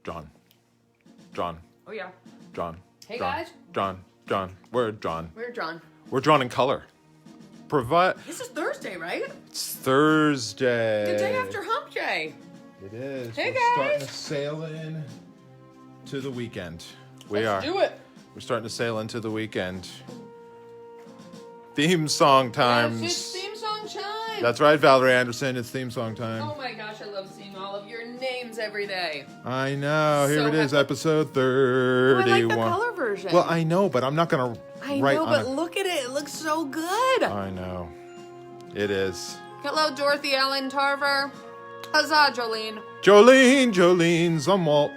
John. Oh, yeah. John. Hey, John. guys. John. We're John. We're John. We're drawn in color. This is Thursday, right? It's Thursday. The day after Hump Day. It is. Hey, We're guys. starting to sail in to the weekend. Let's do it. We're starting to sail into the weekend. Theme song times. Yes, it's theme song time. That's right, Valerie Anderson. It's theme song time. Oh my gosh, I love seeing all of your names every day. I know. Here So it is, happy. episode Oh, 31. I like the color version. Well, I know, but I'm not going to I write know, on but it. look at it. It looks so good. I know. It is. Hello, Dorothy Ellen Tarver. Huzzah, Jolene. Jolene, Zumwalt.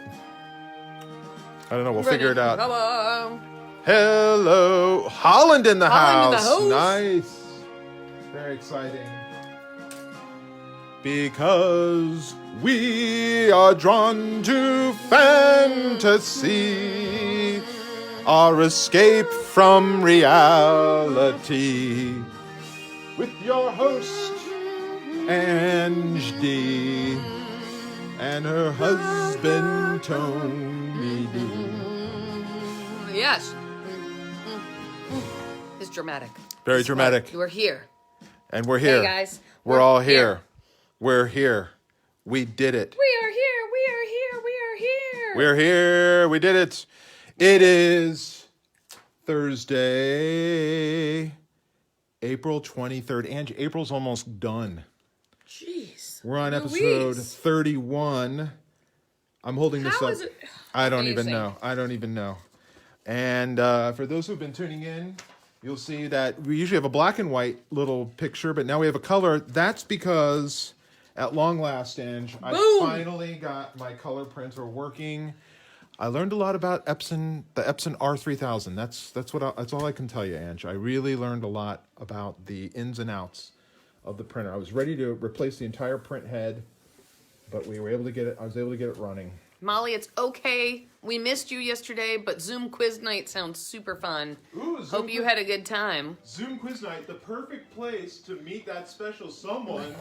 I don't know. We'll figure it out. Hello. Hello. Holland in the Holland in house. the house. Nice. Very exciting. Because we are drawn to fantasy, our escape from reality. With your host, Ange D, and her husband, Tony D. Yes. It's dramatic. Very dramatic. We're here. And we're here. Hey, guys. We're all here. We're here. We did it. We are here. We are here. We are here. We're here. We did it. It is Thursday, April 23rd. Angie, April's almost done. Jeez. We're on Louise. episode 31. I'm holding this How up. is it? I don't even Amazing. know. I don't even know. And for those who've been tuning in, you'll see that we usually have a black and white little picture, but now we have a color. That's because, at long last, Ange, I finally got my color printer working. I learned a lot about the Epson R3000. That's all I can tell you, Ange. I really learned a lot about the ins and outs of the printer. I was ready to replace the entire print head, but we were able to get it. I was able to get it running. Molly, it's okay. We missed you yesterday, but Zoom quiz night sounds super fun. Ooh, Hope you had a good time. Zoom quiz night, the perfect place to meet that special someone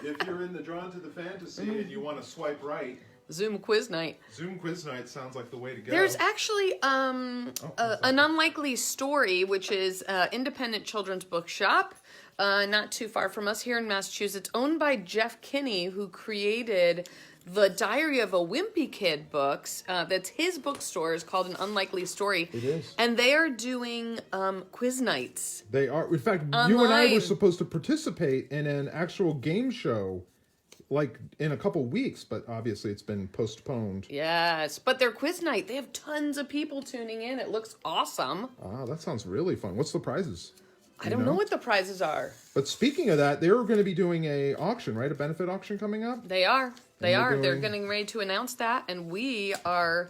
if you're in the Drawn to the Fantasy and you want to swipe right. Zoom quiz night. Zoom quiz night sounds like the way to go. There's actually an Unlikely Story, which is independent children's bookshop, not too far from us here in Massachusetts, owned by Jeff Kinney, who created the Diary of a Wimpy Kid books. That's his bookstore. Is called An Unlikely Story. It is. And they are doing quiz nights. They are. In fact, Online. you and I were supposed to participate in an actual game show like in a couple weeks, but obviously it's been postponed. Yes, but their quiz night, they have tons of people tuning in. It looks awesome. Ah, that sounds really fun. What's the prizes? I don't know what the prizes are. But speaking of that, they're going to be doing a auction, right? A benefit auction coming up? They are. They they're are. They're doing- getting ready to announce that, and we are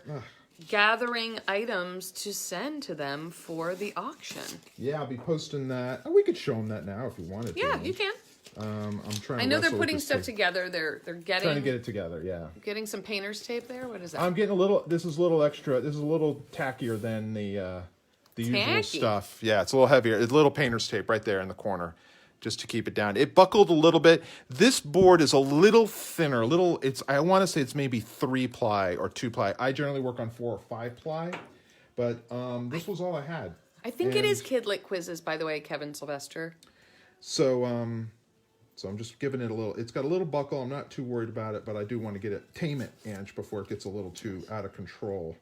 gathering items to send to them for the auction. Yeah, I'll be posting that. Oh, we could show them that now if you wanted to. Yeah, you can. I'm trying. I know to they're wrestle with putting this stuff tape. together. They're Trying to getting get it together. Yeah. some painter's tape there. What is that? I'm getting a little. This is a little extra. This is a little tackier than the usual Tacky. stuff. Yeah, it's a little heavier. It's a little painter's tape right there in the corner, just to keep it down. It buckled a little bit. This board is a little thinner. I want to say it's maybe 3-ply or 2-ply. I generally work on 4 or 5-ply, but this was all I had. I think it is Kidlit Quizzes, by the way, Kevin Sylvester. So I'm just giving it a little. It's got a little buckle. I'm not too worried about it, but I do want to tame it, Ange, before it gets a little too out of control.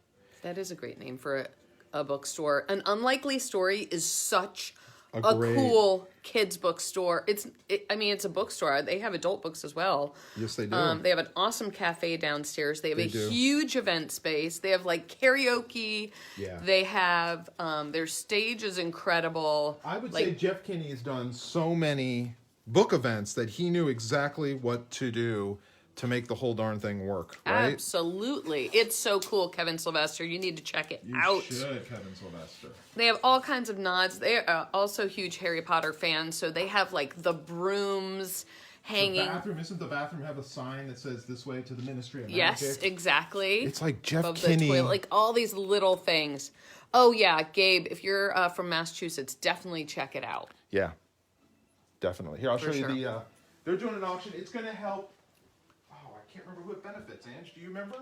That is a great name for a bookstore. An Unlikely Story is such a great- cool kids bookstore. It's a bookstore. They have adult books as well. Yes, they do. They have an awesome cafe downstairs. They have a do. huge event space. They have like karaoke. Yeah. They have their stage is incredible. I would like, say Jeff Kinney has done so many book events that he knew exactly what to do to make the whole darn thing work, right? Absolutely. It's so cool, Kevin Sylvester. You need to check it out. You should, Kevin Sylvester. They have all kinds of nods. They're also huge Harry Potter fans, so they have like the brooms hanging. Isn't the bathroom have a sign that says "This way to the Ministry of Yes, Magic"? exactly. It's like Jeff Above the Kinney. toilet, like all these little things. Oh yeah, Gabe, if you're from Massachusetts, definitely check it out. Yeah, definitely. Here, I'll show sure. you the. They're doing an auction. It's going to help. Oh, I can't remember who it benefits. Ange, do you remember?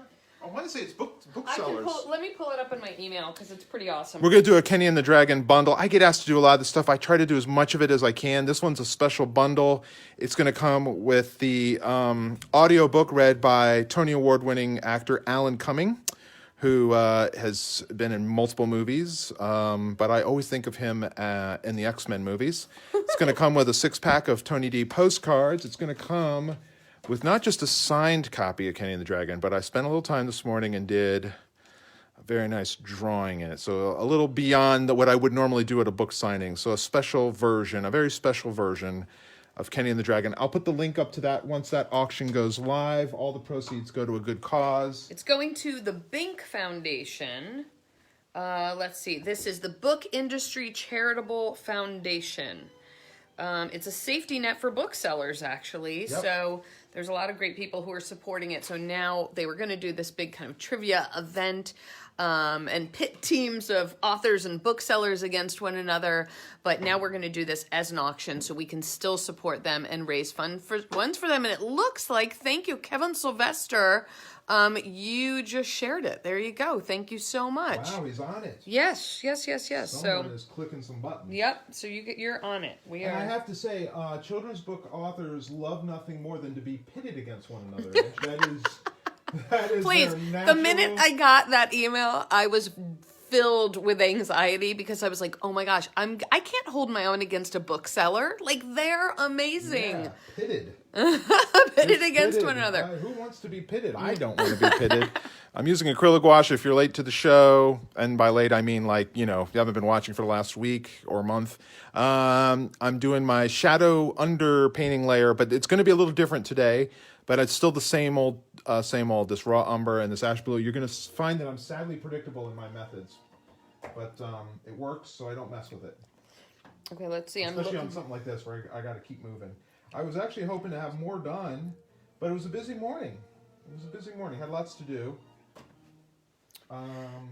I want to say it's booksellers. Let me pull it up in my email because it's pretty awesome. We're going to do a Kenny and the Dragon bundle. I get asked to do a lot of this stuff. I try to do as much of it as I can. This one's a special bundle. It's going to come with the audio book read by Tony Award-winning actor Alan Cumming, who has been in multiple movies, but I always think of him in the X-Men movies. It's going to come with a 6-pack of Tony D postcards. It's going to come with not just a signed copy of Kenny and the Dragon, but I spent a little time this morning and did a very nice drawing in it. So a little beyond what I would normally do at a book signing. So a special version, a very special version of Kenny and the Dragon. I'll put the link up to that once that auction goes live. All the proceeds go to a good cause. It's going to the Bink Foundation. Let's see. This is the Book Industry Charitable Foundation. It's a safety net for booksellers, actually. Yep. So there's a lot of great people who are supporting it. So now they were going to do this big kind of trivia event and pit teams of authors and booksellers against one another. But now we're going to do this as an auction so we can still support them and raise funds for them. And it looks like, thank you, Kevin Sylvester. You just shared it. There you go. Thank you so much. Wow, he's on it. Yes. Someone is clicking some buttons. Yep. So you're on it. And I have to say, children's book authors love nothing more than to be pitted against one another. that is Please, their natural... the minute I got that email, I was filled with anxiety because I was like, oh my gosh, I can't hold my own against a bookseller. Like, they're amazing. Yeah, pitted. Pitted against one another. Who wants to be pitted? I don't want to be pitted. I'm using acrylic gouache if you're late to the show. And by late, I mean if you haven't been watching for the last week or month. I'm doing my shadow under painting layer, but it's going to be a little different today. But it's still the same old, this raw umber and this ash blue. You're going to find that I'm sadly predictable in my methods. But it works, so I don't mess with it. Okay, let's see. Especially on something like this where I got to keep moving. I was actually hoping to have more done, but it was a busy morning. Had lots to do. I'm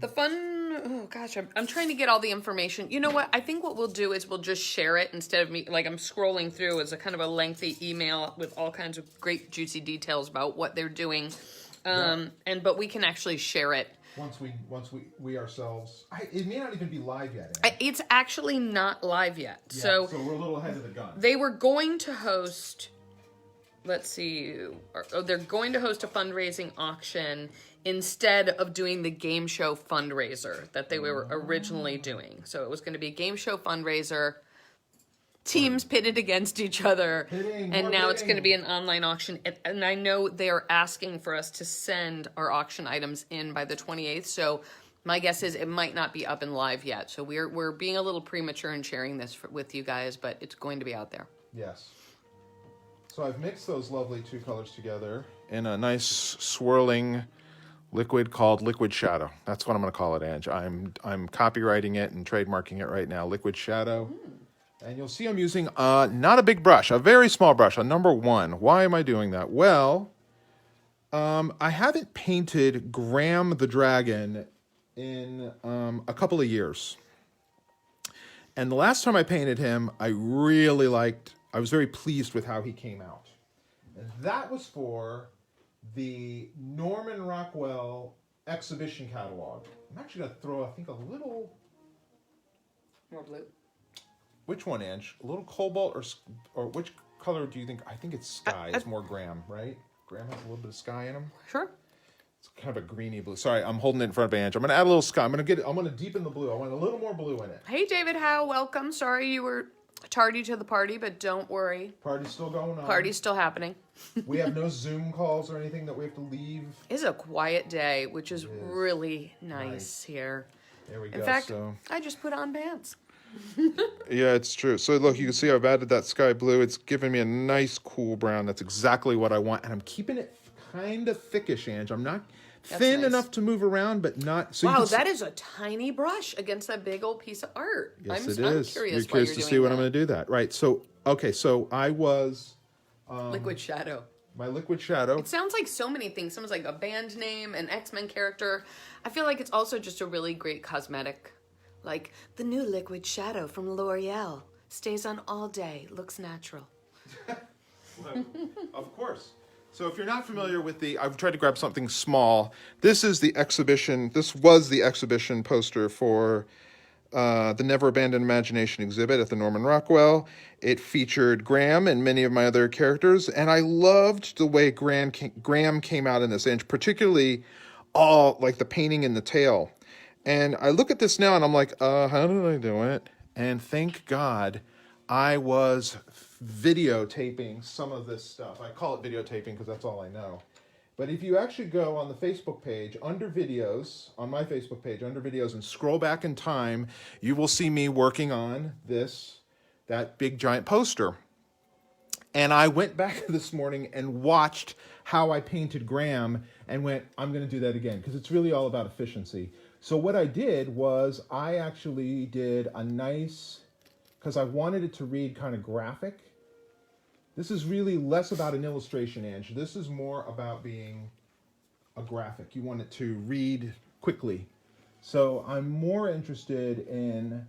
trying to get all the information. You know what? I think what we'll do is we'll just share it instead of me, like I'm scrolling through as a kind of a lengthy email with all kinds of great juicy details about what they're doing. But we can actually share it. Once we ourselves, it may not even be live yet. It's actually not live yet. Yeah, so we're a little ahead of the gun. They were going to host, let's see, they're going to host a fundraising auction instead of doing the game show fundraiser that they were originally doing. So it was going to be a game show fundraiser, teams pitted against each other, and now it's going to be an online auction. And I know they are asking for us to send our auction items in by the 28th. So my guess is it might not be up and live yet. So we're being a little premature in sharing this with you guys, but it's going to be out there. Yes. So I've mixed those lovely two colors together in a nice swirling liquid called Liquid Shadow. That's what I'm going to call it, Ange. I'm copywriting it and trademarking it right now. Liquid Shadow. And you'll see I'm using not a big brush, a very small brush, a number 1. Why am I doing that? Well, I haven't painted Graham the Dragon in a couple of years. And the last time I painted him, I was very pleased with how he came out. And that was for the Norman Rockwell exhibition catalog. I'm actually going to throw, I think, a little... More blue. Which one, Ange? A little cobalt or which color do you think? I think it's sky. It's more Graham, right? Graham has a little bit of sky in him. Sure. It's kind of a greeny blue. Sorry, I'm holding it in front of Ange. I'm going to add a little sky. I'm going to deepen the blue. I want a little more blue in it. Hey, David Howe, welcome. Sorry you were tardy to the party, but don't worry. Party's still going on. Party's still happening. We have no Zoom calls or anything that we have to leave. It's a quiet day, which is really nice here. There we go. In fact, I just put on pants. Yeah, it's true. So look, you can see I've added that sky blue. It's giving me a nice cool brown. That's exactly what I want. And I'm keeping it kind of thickish, Ange. I'm not thin enough to move around, but not... So wow, that is a tiny brush against that big old piece of art. Yes, it is. I'm curious you're curious to see what I'm going to do that. Right, so, okay, so I was... Liquid Shadow. My Liquid Shadow. It sounds like so many things. Sounds like a band name, an X-Men character. I feel like it's also just a really great cosmetic. Like, the new Liquid Shadow from L'Oreal. Stays on all day. Looks natural. Well, of course. So if you're not familiar with I've tried to grab something small. This is the exhibition. This was the exhibition poster for the Never Abandoned Imagination exhibit at the Norman Rockwell. It featured Graham and many of my other characters, and I loved the way Graham came out in this, and particularly all like the painting in the tail. And I look at this now and I'm like, how did I do it? And thank God I was videotaping some of this stuff. I call it videotaping because that's all I know. But if you actually go on the Facebook page, under videos, on my Facebook page, under videos, and scroll back in time, you will see me working on that big giant poster. And I went back this morning and watched how I painted Graham and went, I'm going to do that again, because it's really all about efficiency. So what I did was I actually did a nice, because I wanted it to read kind of graphic. This is really less about an illustration, Ange. This is more about being a graphic. You want it to read quickly. So I'm more interested in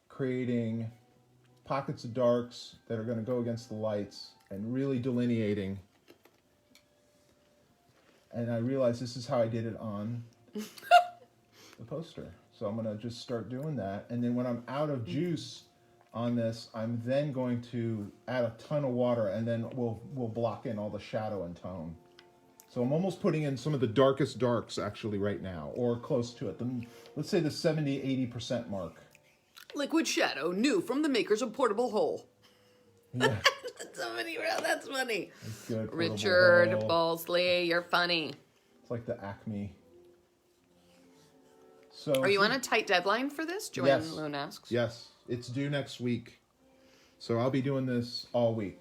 creating pockets of darks that are going to go against the lights and really delineating. And I realized this is how I did it on the poster. So I'm going to just start doing that. And then when I'm out of juice on this, I'm then going to add a ton of water, and then we'll block in all the shadow and tone. So I'm almost putting in some of the darkest darks actually right now, or close to it. Let's say the 70-80% mark. Liquid shadow, new from the makers of Portable Hole. Yeah. Somebody wrote, that's funny. That's good. Richard Hole. Balsley, you're funny. It's like the Acme. So Are you on a tight deadline for this? Joanne Yes. Loon asks. Yes, it's due next week. So I'll be doing this all week.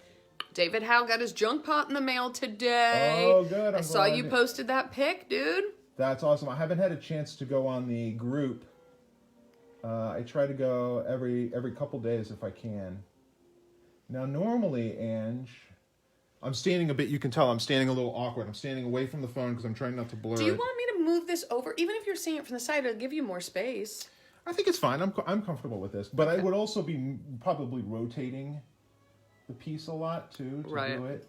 David Howe got his junk pot in the mail today. Oh, good. I saw you posted that pic, dude. That's awesome. I haven't had a chance to go on the group. I try to go every couple days if I can. Now, normally, Ange, I'm standing a bit. You can tell I'm standing a little awkward. I'm standing away from the phone because I'm trying not to blur Do you it. want me to move this over? Even if you're seeing it from the side, it'll give you more space. I think it's fine. I'm comfortable with this, but Okay. I would also be probably rotating the piece a lot too to Right. do it.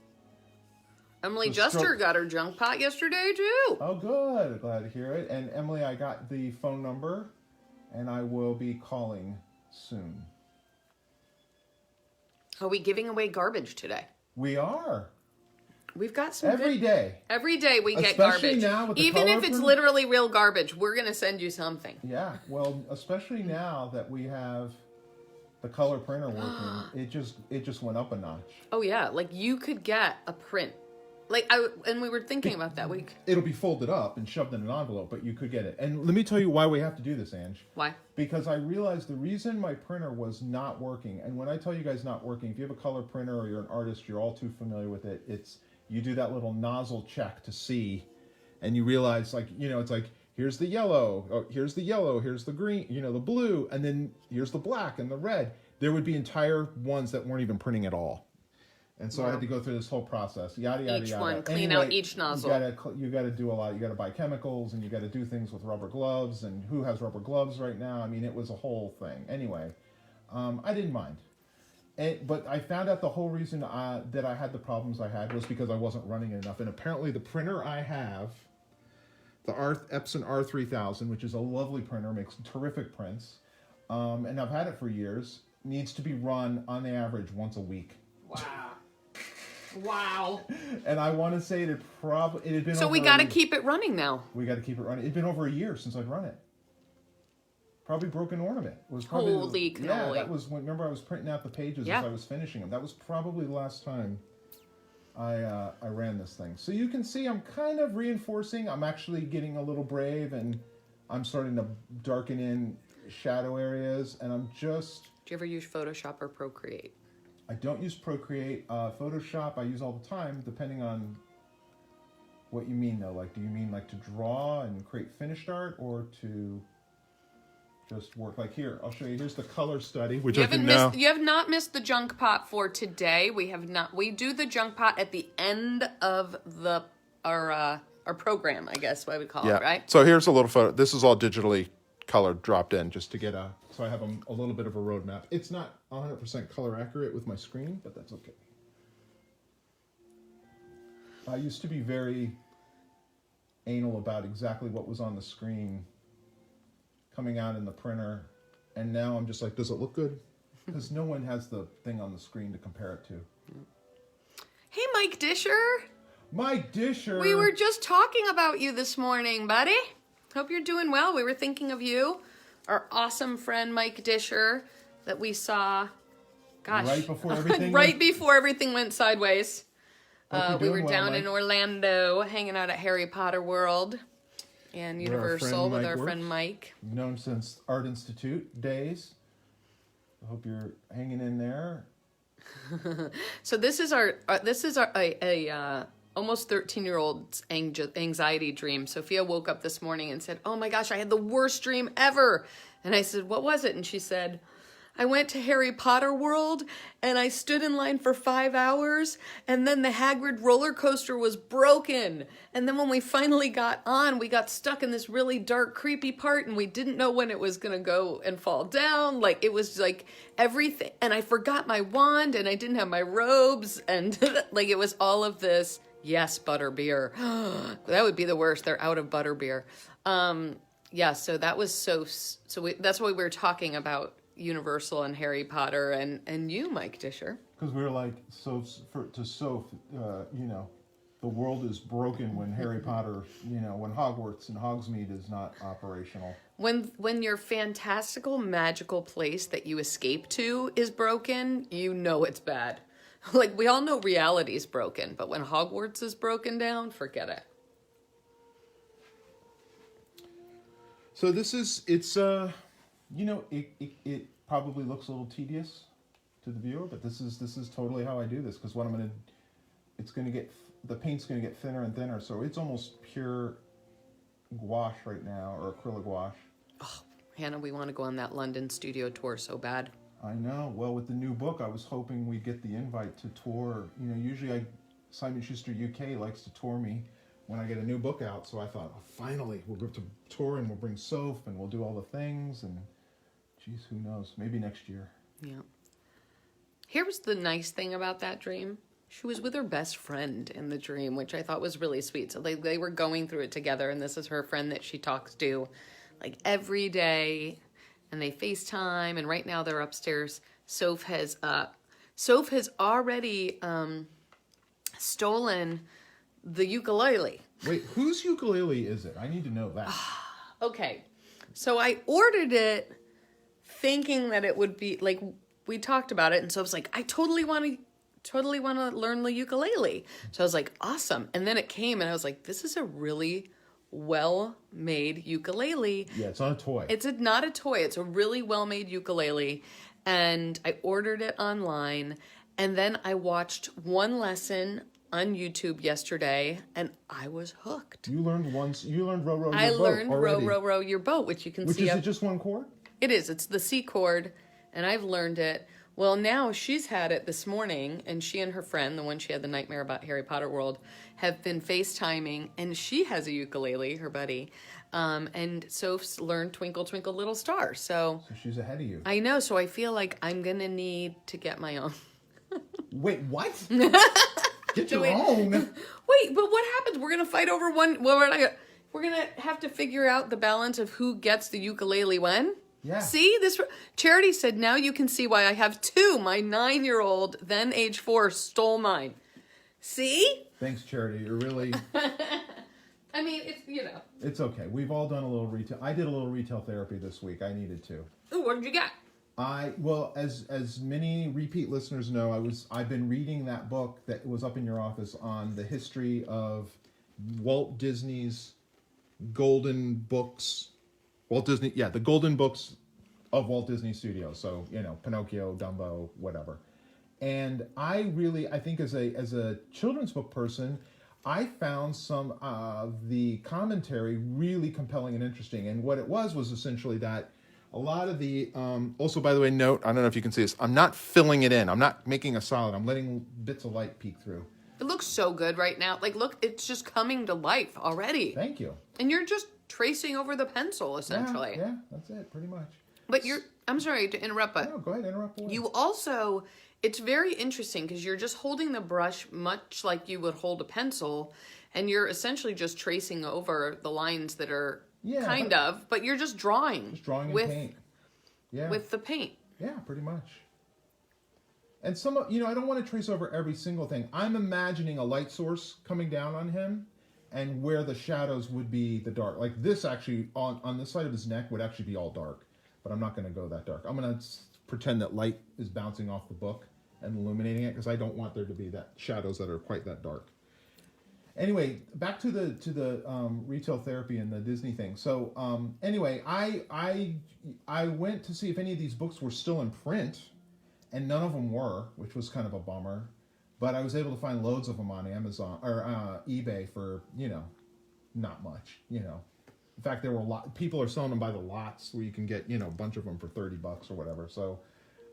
Emily The Juster stroke- got her junk pot yesterday, too. Oh, good. Glad to hear it. And Emily, I got the phone number, and I will be calling soon. Are we giving away garbage today? We are. We've got some Every good... day. Every day we get Especially garbage. now with the Even if color it's print. literally real garbage, we're going to send you something. Yeah. Well, especially now that we have the color printer working, it just went up a notch. Oh, yeah. Like, you could get a print. And we were thinking about that week. It'll be folded up and shoved in an envelope, but you could get it. And let me tell you why we have to do this, Ange. Why? Because I realized the reason my printer was not working, and when I tell you guys not working, if you have a color printer or you're an artist, you're all too familiar with it. You do that little nozzle check to see, and you realize, it's like, here's the yellow, here's the green, the blue, and then here's the black and the red. There would be entire ones that weren't even printing at all. And so I had to go through this whole process, yada, yada, Each yada. one, clean out each nozzle. You got to do a lot. You got to buy chemicals, and you got to do things with rubber gloves, and who has rubber gloves right now? I mean, it was a whole thing. Anyway, I didn't mind. But I found out the whole reason that I had the problems I had was because I wasn't running it enough. And apparently the printer I have, the Epson R3000, which is a lovely printer, makes terrific prints, and I've had it for years, needs to be run on the average once a week. Wow. And I want to say it had been So we got to keep it running now. We got to keep it running. It'd been over a year since I'd run it. Probably broken ornament. It was probably Holy yeah. cannoli. That was remember I was printing out the pages Yeah. as I was finishing them. That was probably the last time I ran this thing. So you can see I'm kind of reinforcing. I'm actually getting a little brave, and I'm starting to darken in shadow areas. And I'm just. Do you ever use Photoshop or Procreate? I don't use Procreate. Photoshop I use all the time, depending on what you mean, though. Like, do you mean like to draw and create finished art, or to just work? Like here, I'll show you. Here's the color study, which You I can now. You have not missed the junk pot for today. We have not. We do the junk pot at the end of our program, I guess what we call it, right? So here's a little photo. This is all digitally colored, dropped in, just to get so I have a little bit of a roadmap. It's not 100% color accurate with my screen, but that's okay. I used to be very anal about exactly what was on the screen coming out in the printer, and now I'm just like, does it look good? Because no one has the thing on the screen to compare it to. Hey, Mike Disher. Mike Disher. We were just talking about you this morning, buddy. Hope you're doing well. We were thinking of you, our awesome friend Mike Disher that we saw, gosh, right before everything before everything went sideways. Hope We you're were doing down well, in Mike. Orlando hanging out at Harry Potter World and Where our Universal friend with Mike our works. friend Mike. We've known him since Art Institute days. I hope you're hanging in there. So this is our almost 13-year-old's anxiety dream. Sophia woke up this morning and said, "Oh my gosh, I had the worst dream ever." And I said, "What was it?" And she said, "I went to Harry Potter World and I stood in line for 5 hours, and then the Hagrid roller coaster was broken. And then when we finally got on, we got stuck in this really dark, creepy part, and we didn't know when it was going to go and fall down. Like, it was like everything. And I forgot my wand, and I didn't have my robes, and like it was all of this." Yes, butterbeer. That would be the worst. They're out of butterbeer. Yeah, so that was that's why we were talking about Universal and Harry Potter and you, Mike Disher. Because we were like, the world is broken when Harry Potter, when Hogwarts and Hogsmeade is not operational. When your fantastical, magical place that you escape to is broken, you know it's bad. Like, we all know reality is broken, but when Hogwarts is broken down, forget it. So it probably looks a little tedious to the viewer, but this is totally how I do this, because the paint's gonna get thinner and thinner, so it's almost pure gouache right now, or acrylic gouache. Oh, Hannah, we want to go on that London studio tour so bad. I know. Well, with the new book, I was hoping we'd get the invite to tour. Usually Simon Schuster UK likes to tour me when I get a new book out. So I thought, finally, we'll go to tour and we'll bring Soph and we'll do all the things. And geez, who knows? Maybe next year. Yeah. Here was the nice thing about that dream. She was with her best friend in the dream, which I thought was really sweet. So they were going through it together, and this is her friend that she talks to like every day. And they FaceTime, and right now they're upstairs. Soph has already stolen the ukulele. Wait, whose ukulele is it? I need to know that. Okay, so I ordered it thinking that it would be, like, we talked about it, and Soph's like, I totally want to learn the ukulele. So I was like, awesome. And then it came, and I was like, this is a really well-made ukulele. Yeah, it's not a toy. It's not a toy. It's a really well-made ukulele. And I ordered it online. And then I watched one lesson on YouTube yesterday, and I was hooked. You learned row, row, your boat I learned already. row your boat, which you can Which see. is it just one chord? It is. It's the C chord, and I've learned it. Well, now she's had it this morning, and she and her friend, the one she had the nightmare about Harry Potter World, have been FaceTiming, and she has a ukulele, her buddy, and Soph's learned Twinkle, Twinkle, Little Star. So she's ahead of you. I know, so I feel like I'm going to need to get my own. Wait, what? Get your Wait. own? Wait, but what happens? We're going to fight over one. Well, we're going to have to figure out the balance of who gets the ukulele when. Yeah. See, Charity said, now you can see why I have two. My 9-year-old, then age 4, stole mine. See? Thanks, Charity. You're really... I mean, it's, It's okay. We've all done a little retail. I did a little retail therapy this week. I needed to. Ooh, what did you get? As many repeat listeners know, I've been reading that book that was up in your office on the history of Walt Disney's golden books. The golden books of Walt Disney Studios. So, Pinocchio, Dumbo, whatever. And I think as a children's book person, I found some of the commentary really compelling and interesting. And what it was essentially that a lot of the, also, by the way, note, I don't know if you can see this, I'm not filling it in. I'm not making a solid. I'm letting bits of light peek through. It looks so good right now. Like, look, it's just coming to life already. Thank you. And you're just tracing over the pencil, essentially. Yeah, that's it, pretty much. But I'm sorry to interrupt, but No, go ahead, interrupt away. you also, It's very interesting because you're just holding the brush much like you would hold a pencil, and you're essentially just tracing over the lines that are but you're just drawing. Just drawing in with paint. Yeah. with the paint. Yeah, pretty much. And I don't want to trace over every single thing. I'm imagining a light source coming down on him, and where the shadows would be the dark. Like this actually, on this side of his neck would actually be all dark. But I'm not going to go that dark. I'm going to pretend that light is bouncing off the book and illuminating it, because I don't want there to be that shadows that are quite that dark. Anyway, back to the retail therapy and the Disney thing. So anyway, I went to see if any of these books were still in print, and none of them were, which was kind of a bummer. But I was able to find loads of them on Amazon or eBay for not much. In fact, there were people are selling them by the lots, where you can get a bunch of them for $30 or whatever. So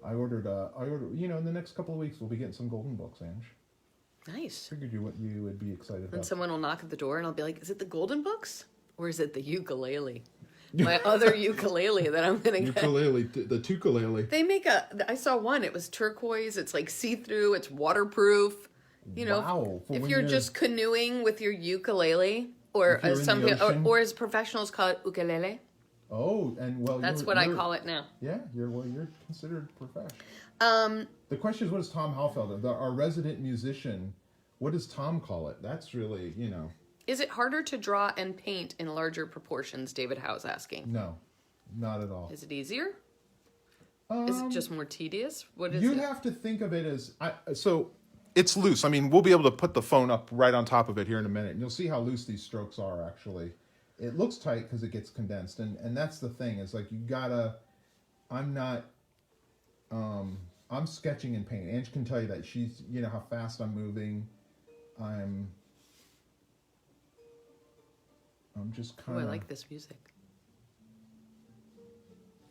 I ordered. In the next couple of weeks we'll be getting some golden books, Ange. Nice. Figured you would be excited about. And someone will knock at the door, and I'll be like, "Is it the golden books, or is it the ukulele? My other ukulele that I'm gonna get." The ukulele. They make I saw one. It was turquoise. It's like see-through. It's waterproof. Wow. If you're just canoeing with your ukulele, or as some people, or as professionals call it, ukulele. Oh, and that's what I call it now. Yeah, you're considered professional. The question is, what does Tom Halfelder, our resident musician, what does Tom call it? That's really, Is it harder to draw and paint in larger proportions? David Howe's asking. No, not at all. Is it easier? Is it just more tedious? What is it? You have to think of it as so. It's loose. I mean, we'll be able to put the phone up right on top of it here in a minute, and you'll see how loose these strokes are. Actually, it looks tight because it gets condensed, and that's the thing. Is like you gotta. I'm not. I'm sketching in paint. Ange can tell you that. She's, how fast I'm moving. I'm just kind of. I like this music.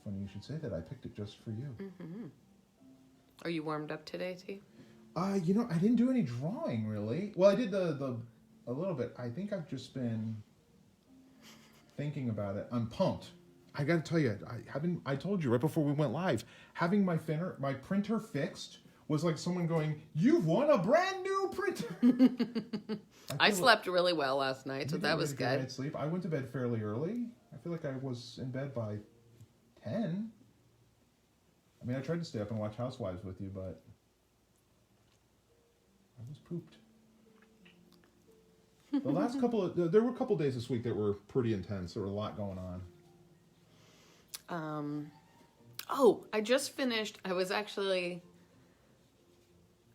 Funny you should say that. I picked it just for you. Mm-hmm. Are you warmed up today, T? I didn't do any drawing really. Well, I did a little bit. I think I've just been thinking about it. I'm pumped. I got to tell you, I told you right before we went live, having my printer fixed was like someone going, "You've won a brand new printer." I slept really well last night, so that was good. Night's sleep. I went to bed fairly early. I feel like I was in bed by 10. I mean, I tried to stay up and watch Housewives with you, but I was pooped. The last there were a couple days this week that were pretty intense. There were a lot going on. I just finished. I was actually,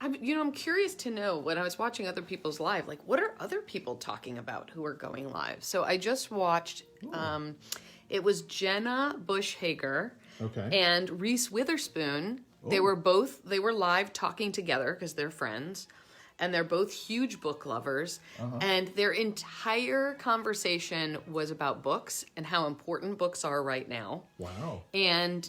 I'm curious to know when I was watching other people's live, like what are other people talking about who are going live? So I just watched, it was Jenna Bush Hager and Reese Witherspoon. Oh. They were live talking together because they're friends. And they're both huge book lovers. Uh-huh. And their entire conversation was about books and how important books are right now. Wow. And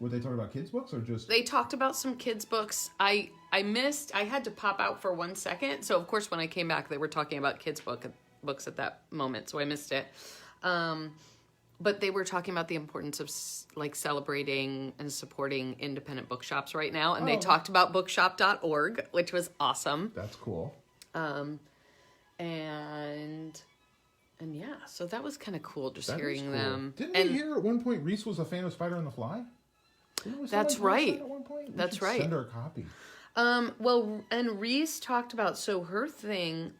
Were they talking about kids' books or just... They talked about some kids' books. I had to pop out for 1 second. So, of course, when I came back, they were talking about kids' books at that moment. So I missed it. But they were talking about the importance of celebrating and supporting independent bookshops right now. And they talked about bookshop.org, which was awesome. That's cool. And yeah, so that was kind of cool hearing them. Didn't we hear at one point Reese was a fan of Spider on the Fly? That's right. At one point? That's right. Send her a copy. And Reese talked about, so her thing,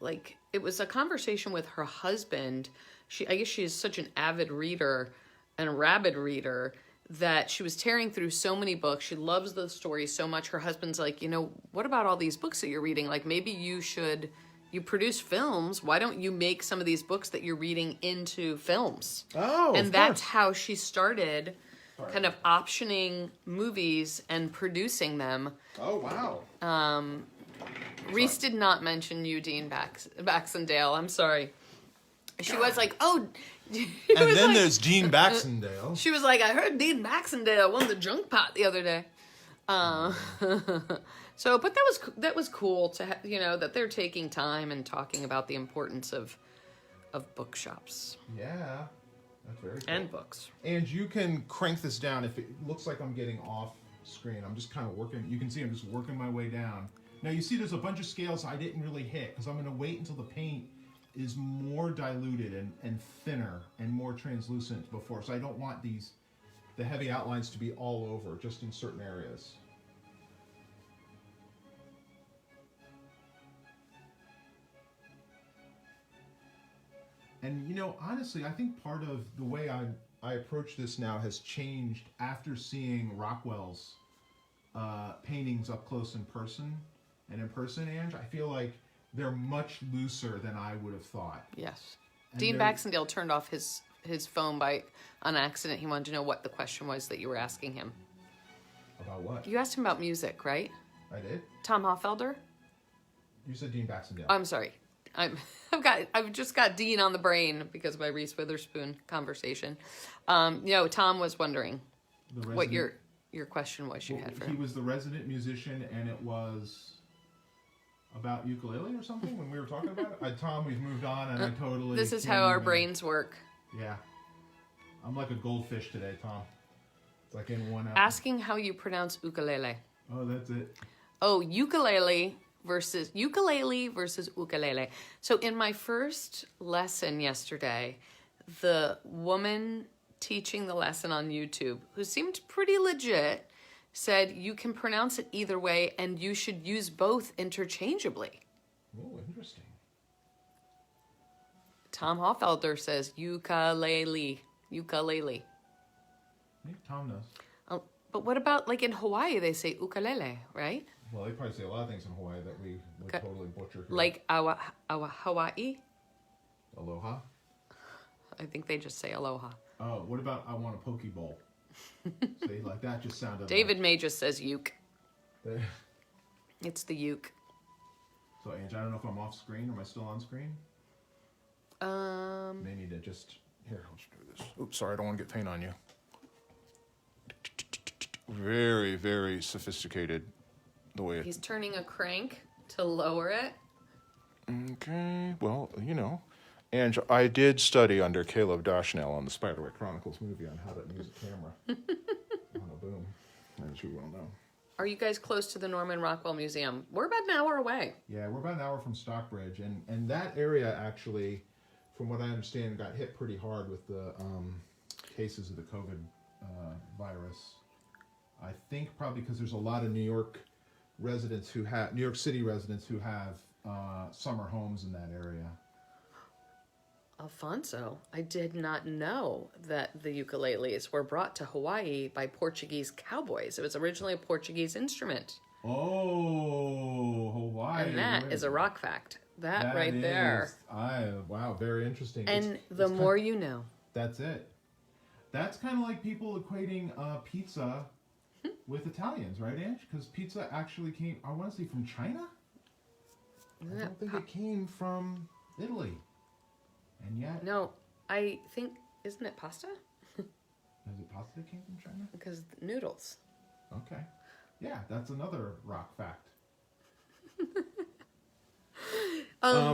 it was a conversation with her husband. I guess she is such an avid reader and a rabid reader that she was tearing through so many books. She loves the stories so much. Her husband's like, what about all these books that you're reading? Like, maybe you produce films. Why don't you make some of these books that you're reading into films? Oh, and that's how she started kind of optioning movies and producing them. Oh, wow. Reese did not mention you, Dean Baxendale. I'm sorry. She was like, and then there's Jean Baxendale. She was like, I heard Dean Baxendale won the junk pot the other day. So, but that was cool to that they're taking time and talking about the importance of bookshops. Yeah, that's very cool. And books. And you can crank this down if it looks like I'm getting off screen. I'm just kind of working. You can see I'm just working my way down. Now you see there's a bunch of scales I didn't really hit because I'm going to wait until the paint is more diluted and thinner and more translucent before. So I don't want the heavy outlines to be all over, just in certain areas. And honestly, I think part of the way I approach this now has changed after seeing Rockwell's paintings up close in person. And in person, Ange, I feel like they're much looser than I would have thought. Yes. And Dean Baxendale turned off his phone on accident. He wanted to know what the question was that you were asking him. About what? You asked him about music, right? I did? Tom Hoffelder? You said Dean Baxendale. I'm sorry. I've just got Dean on the brain because of my Reese Witherspoon conversation. Tom was wondering what your question was you had for him. He was the resident musician, and it was about ukulele or something when we were talking about it. Tom, we've moved on, and I totally. This is how our brains work. Yeah, I'm like a goldfish today, Tom. It's like in one. Asking how you pronounce ukulele. Oh, that's it. Oh, ukulele versus ukulele. So in my first lesson yesterday, the woman teaching the lesson on YouTube, who seemed pretty legit, said you can pronounce it either way and you should use both interchangeably. Oh, interesting. Tom Hoffelder says ukulele. Maybe Tom knows. Oh, but what about like in Hawaii, they say ukulele, right? Well, they probably say a lot of things in Hawaii that we would totally butcher here. Like our Hawaii? Aloha? I think they just say aloha. Oh, what about I want a poke bowl? See, like that just sounded David May just says uke. like... It's the uke. So, Ange, I don't know if I'm off screen or am I still on screen? May need to just... Here, let's do this. Oops, sorry, I don't want to get paint on you. Very, very sophisticated the way He's turning a crank to lower it. Okay, well, And I did study under Caleb Dashnell on the Spiderwick Chronicles movie on how to use a camera on a boom, as you well know. Are you guys close to the Norman Rockwell Museum? We're about an hour away. Yeah, we're about an hour from Stockbridge, and that area actually, from what I understand, got hit pretty hard with the cases of the COVID virus. I think probably because there's a lot of New York City residents who have summer homes in that area. Alfonso, I did not know that the ukuleles were brought to Hawaii by Portuguese cowboys. It was originally a Portuguese instrument. Oh, Hawaii. And that is a rock fact. That right there. Wow, very interesting. And the more you know. That's it. That's kind of like people equating pizza with Italians, right, Ange? Because pizza actually came, I want to say, from China? I don't think it came from Italy. And yet... No, I think... Isn't it pasta? Is it pasta that came from China? Because noodles. Okay. Yeah, that's another rock fact.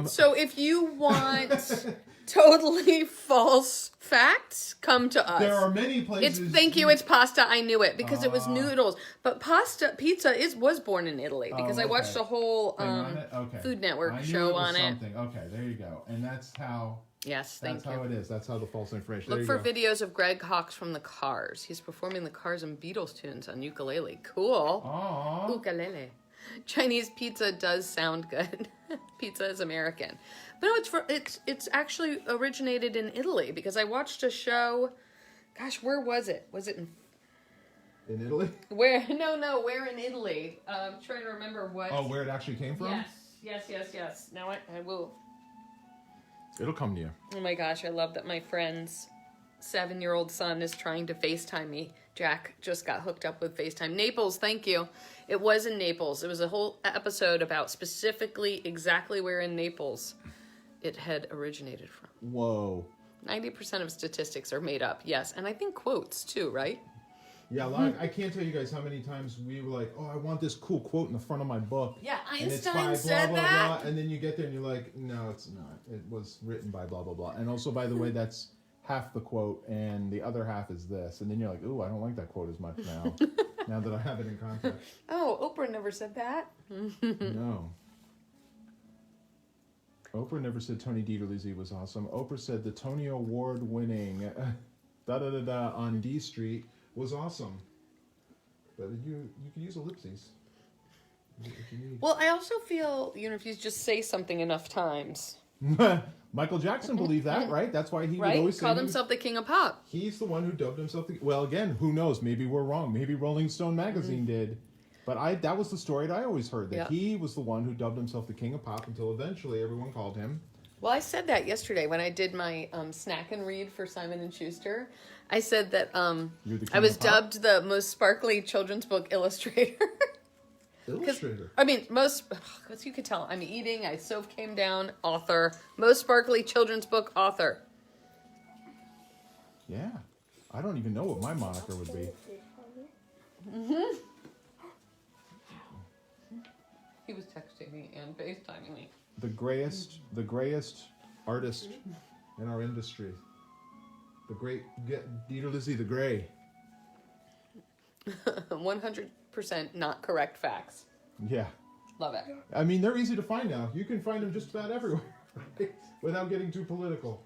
So if you want totally false facts, come to us. There are many places... It's pasta. I knew it because it was noodles. But pizza was born in Italy because I watched a whole Food Network show on it. Okay, there you go. And that's how... Yes, thank you. That's how it is. That's how the false information... Look for videos of Greg Hawkes from the Cars. He's performing the Cars and Beatles tunes on ukulele. Cool. Aww. Ukulele. Chinese pizza does sound good. Pizza is American. But no, it's actually originated in Italy because I watched a show. Gosh, where was it? Was it in Italy? Where in Italy? I'm trying to remember what. Oh, where it actually came from? Yes. Now I will. It'll come to you. Oh my gosh, I love that my friend's 7-year-old son is trying to FaceTime me. Jack just got hooked up with FaceTime. Naples, thank you. It was in Naples. It was a whole episode about specifically exactly where in Naples it had originated from. Whoa. 90% of statistics are made up, yes. And I think quotes too, right? Yeah, I can't tell you guys how many times we were like, oh, I want this cool quote in the front of my book. Yeah, Einstein said blah, blah, that. Blah, and then you get there and you're like, no, it's not. It was written by blah, blah, blah. And also, by the way, that's half the quote and the other half is this. And then you're like, ooh, I don't like that quote as much now. Now that I have it in context. Oh, Oprah never said that. No. Oprah never said Tony DiTerlizzi was awesome. Oprah said the Tony Award winning da-da-da-da on D Street was awesome. But you could use ellipses if you need. Well, I also feel, if you just say something enough times. Michael Jackson believed that, right? That's why he would Right? always say Called himself the king of pop. he's the one who dubbed himself the... Well, again, who knows? Maybe we're wrong. Maybe Rolling Stone magazine did. But that was the story that I always heard, that he was the one who dubbed himself the king of pop until eventually everyone called him. Well, I said that yesterday when I did my snack and read for Simon & Schuster. I said that You're the king I was of pop? dubbed the most sparkly children's book illustrator. Illustrator. I mean, as you could tell, I'm eating, came down, author. Most sparkly children's book author. Yeah. I don't even know what my moniker would be. He was texting me and FaceTiming me. The grayest artist in our industry. The great DiTerlizzi the Gray. 100% not correct facts. Yeah. Love it. I mean, they're easy to find now. You can find them just about everywhere, right? Without getting too political.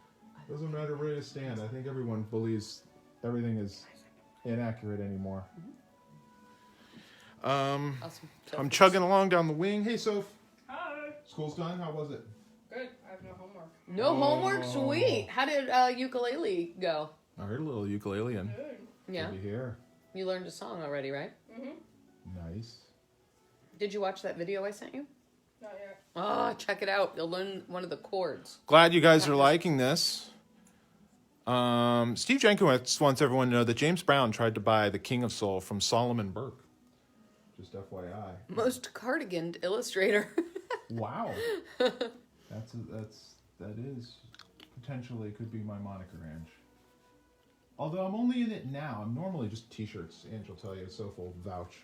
Doesn't matter where you stand. I think everyone believes everything is inaccurate anymore. Awesome. I'm chugging along down the wing. Hey, Soph. Hi. School's done. How was it? Good. I have no homework. No homework? Sweet. How did ukulele go? I heard a little ukulele and Good. Yeah. good to hear. You learned a song already, right? Nice. Did you watch that video I sent you? Not yet. Oh, check it out. You'll learn one of the chords. Glad you guys are liking this. Steve Jankowitz wants everyone to know that James Brown tried to buy The King of Soul from Solomon Burke. Just FYI. Most cardigan illustrator. Wow. that is potentially could be my moniker, Ange. Although I'm only in it now. I'm normally just t-shirts. Ange will tell you. Soph will vouch.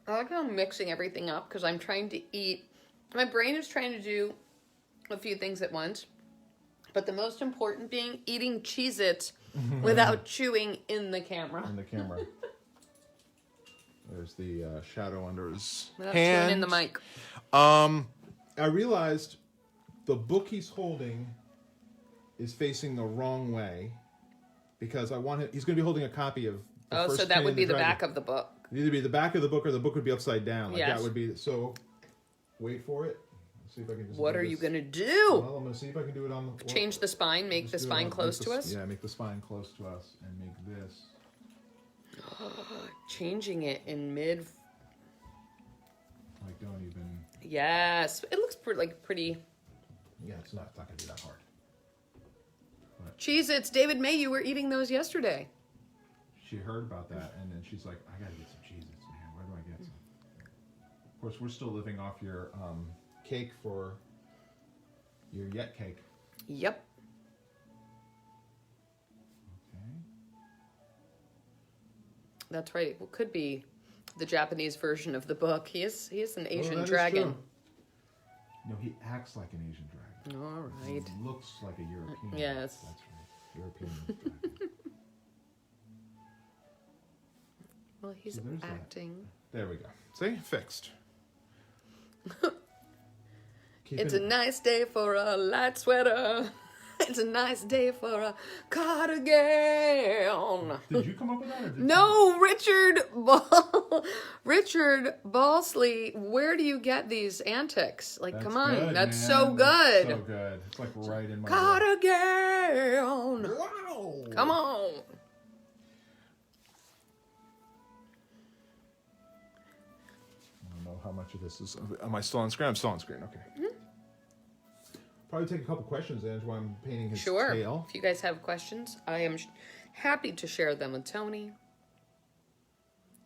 I like how I'm mixing everything up because I'm trying to eat. My brain is trying to do a few things at once. But the most important being eating Cheez-Its without chewing in the camera. In the camera. There's the shadow under his Without hand. chewing in the mic. I realized the book he's holding is facing the wrong way because I want him. He's going to be holding a copy of. The Oh, first so that Penny would and be the Dragon. back of the book. It'd either be the back of the book or the book would be upside down. Like Yes. that would be so. Wait for it. Let's see if I can just. What do are you this. going to do? Well, I'm going to see if I can do it on the. Change the spine, make the Just do it spine on- close make to the- us? Yeah, make the spine close to us and make this. Changing it in mid. Like don't even. Yes. It looks pretty. Yeah, it's not going to be that hard. Cheez-Its. David May, you were eating those yesterday. She heard about that, and then she's like, I gotta get some Cheez-Its, man. Where do I get some? Of course, we're still living off your cake for your yet cake. Yep. Okay. That's right. It could be the Japanese version of the book. He is an Asian that is dragon. true. No, he acts like an Asian dragon. All right. He looks like a European. Yes. That's right. European dragon. Well, he's So there's that. acting. There we go. See? Fixed. It's a nice day for a light sweater. It's a nice day for a cardigan. Did you come up with that? Or did No, Richard Balsley, where do you get these antics? Like, That's come on, good, that's man. so good. That's so good. It's like right in my. Cardigan. Wow. Come on. I don't know how much of this is. Am I still on screen? I'm still on screen. Okay. Probably take a couple questions, Ange, while I'm painting his Sure. tail. If you guys have questions, I am happy to share them with Tony.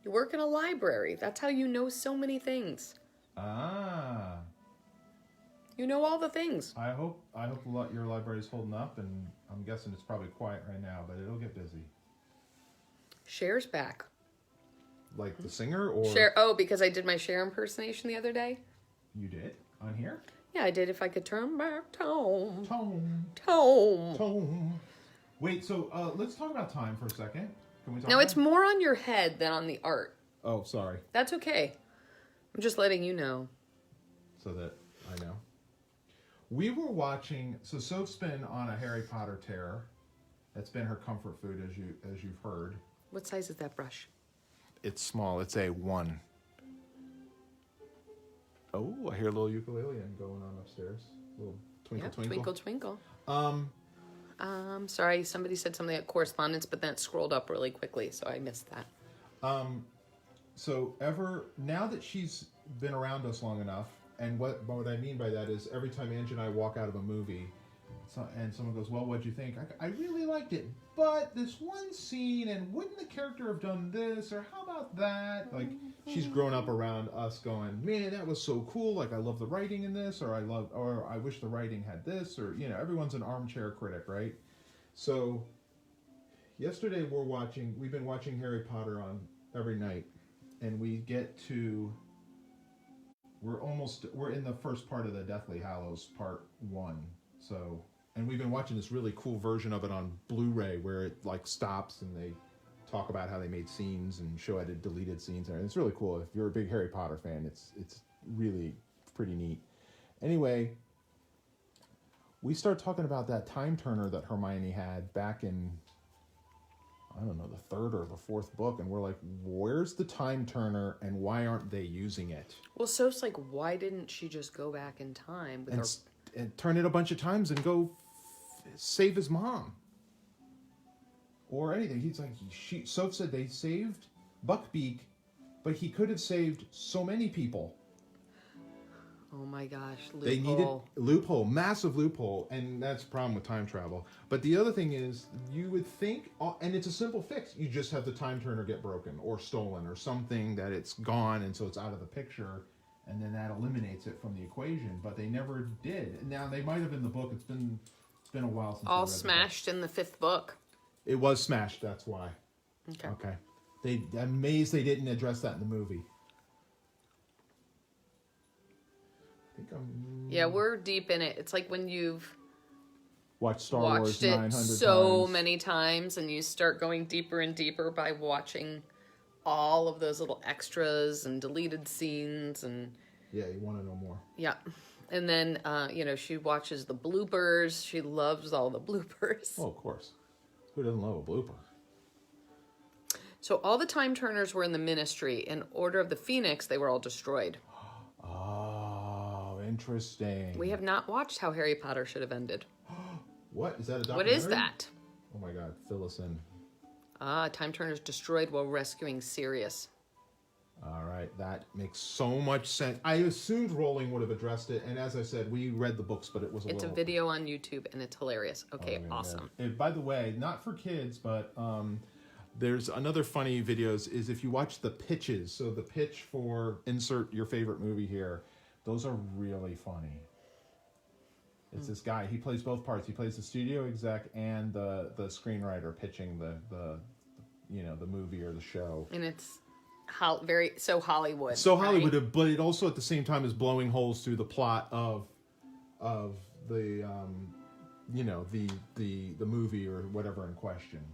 You work in a library. That's how you know so many things. Ah. You know all the things. I hope your library's holding up, and I'm guessing it's probably quiet right now, but it'll get busy. Cher's back. Like the singer, or Cher. Oh, because I did my Cher impersonation the other day. you did on here? Yeah, I did. If I could turn back time. Tone. Tome. Wait, so let's talk about time for a second. Can we talk? No, about it's more on your head than on the art. Oh, sorry. That's okay. I'm just letting you know. So that I know. We were watching. So Soph's been on a Harry Potter tear. That's been her comfort food, as you've heard. What size is that brush? It's small. It's a 1. Oh, I hear a little ukulele going on upstairs. A little twinkle, twinkle. Twinkle, twinkle. Sorry, somebody said something at correspondence, but then it scrolled up really quickly, so I missed that. So now that she's been around us long enough, and what I mean by that is every time Angie and I walk out of a movie, and someone goes, well, what'd you think? I really liked it, but this one scene, and wouldn't the character have done this, or how about that? Like, she's grown up around us going, man, that was so cool, like, I love the writing in this, or I wish the writing had this, or, everyone's an armchair critic, right? So, yesterday we've been watching Harry Potter on every night, and we're in the first part of the Deathly Hallows, part 1, so... And we've been watching this really cool version of it on Blu-ray where it like stops and they talk about how they made scenes and show how they deleted scenes. And it's really cool. If you're a big Harry Potter fan, it's really pretty neat. Anyway, we start talking about that time turner that Hermione had back in, I don't know, the 3rd or the 4th book. And we're like, where's the time turner and why aren't they using it? Well, Soph's like, why didn't she just go back in time with her... And turn it a bunch of times and go save his mom or anything. He's like, Soph said they saved Buckbeak, but he could have saved so many people. Oh my gosh, loophole. They needed massive loophole, and that's the problem with time travel. But the other thing is, you would think, and it's a simple fix, you just have the time turner get broken or stolen or something that it's gone and so it's out of the picture. And then that eliminates it from the equation, but they never did. Now they might have in the book. It's been a while since. All smashed in the 5th book. It was smashed. That's why. Okay. I'm amazed they didn't address that in the movie. Yeah, we're deep in it. It's like when you've watched Star Wars 900 so times. many times, and you start going deeper and deeper by watching all of those little extras and deleted scenes and yeah, you want to know more. Yeah. And then she watches the bloopers. She loves all the bloopers. Oh, of course. Who doesn't love a blooper? So all the time turners were in the Ministry. In Order of the Phoenix, they were all destroyed. Oh, interesting. We have not watched how Harry Potter should have ended. What is that? A documentary? What is that? Oh my God, fill us in. Time turners destroyed while rescuing Sirius. All right, that makes so much sense. I assumed Rowling would have addressed it, and as I said, we read the books, but it's a video on YouTube, and it's hilarious. Okay, awesome. By the way, not for kids, but there's another funny videos is if you watch the pitches. So the pitch for insert your favorite movie here, those are really funny. It's this guy. He plays both parts. He plays the studio exec and the screenwriter pitching the movie or the show. And it's so Hollywood. So right? Hollywood, but it also at the same time is blowing holes through the plot of the the movie or whatever in question.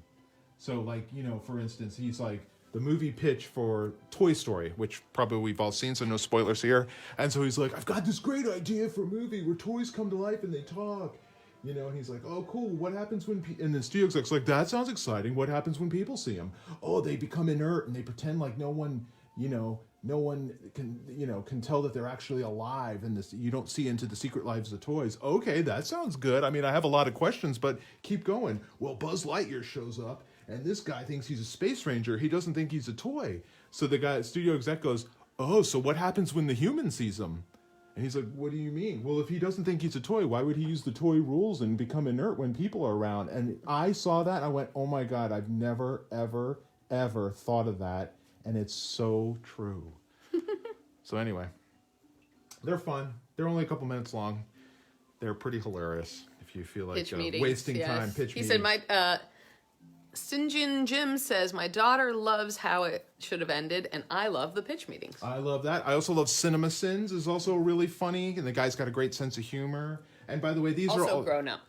So like, for instance, he's like the movie pitch for Toy Story, which probably we've all seen, so no spoilers here. And so he's like, I've got this great idea for a movie where toys come to life and they talk. And he's like, oh, cool. What happens when... And the studio exec's like, that sounds exciting. What happens when people see them? Oh, they become inert and they pretend like no one can tell that they're actually alive. And you don't see into the secret lives of the toys. Okay, that sounds good. I mean, I have a lot of questions, but keep going. Well, Buzz Lightyear shows up and this guy thinks he's a space ranger. He doesn't think he's a toy. So the studio exec goes, oh, so what happens when the human sees him? And he's like, what do you mean? Well, if he doesn't think he's a toy, why would he use the toy rules and become inert when people are around? And I saw that, and I went, oh my God, I've never, ever, ever thought of that. And it's so true. So anyway, they're fun. They're only a couple minutes long. They're pretty hilarious if you feel like wasting time. He said, St. John Jim says, my daughter loves how it should have ended, and I love the pitch meetings. I love that. I also love Cinema Sins is also really funny, and the guy's got a great sense of humor. And by the way, these are all... grown up.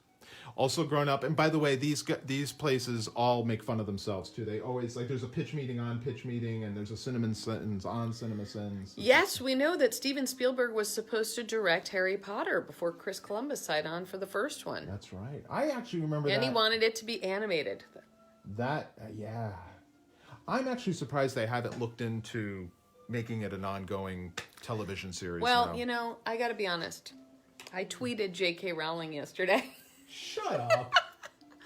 Also grown up. And by the way, these places all make fun of themselves too. They always like there's a pitch meeting on pitch meeting, and there's a Cinema Sins on Cinema Sins. Yes, we know that Steven Spielberg was supposed to direct Harry Potter before Chris Columbus signed on for the first one. That's right. I actually remember And that. he wanted it to be animated. Yeah. I'm actually surprised they haven't looked into making it an ongoing television series. Well, now. you know, I gotta be honest. I tweeted J.K. Rowling yesterday. Shut up.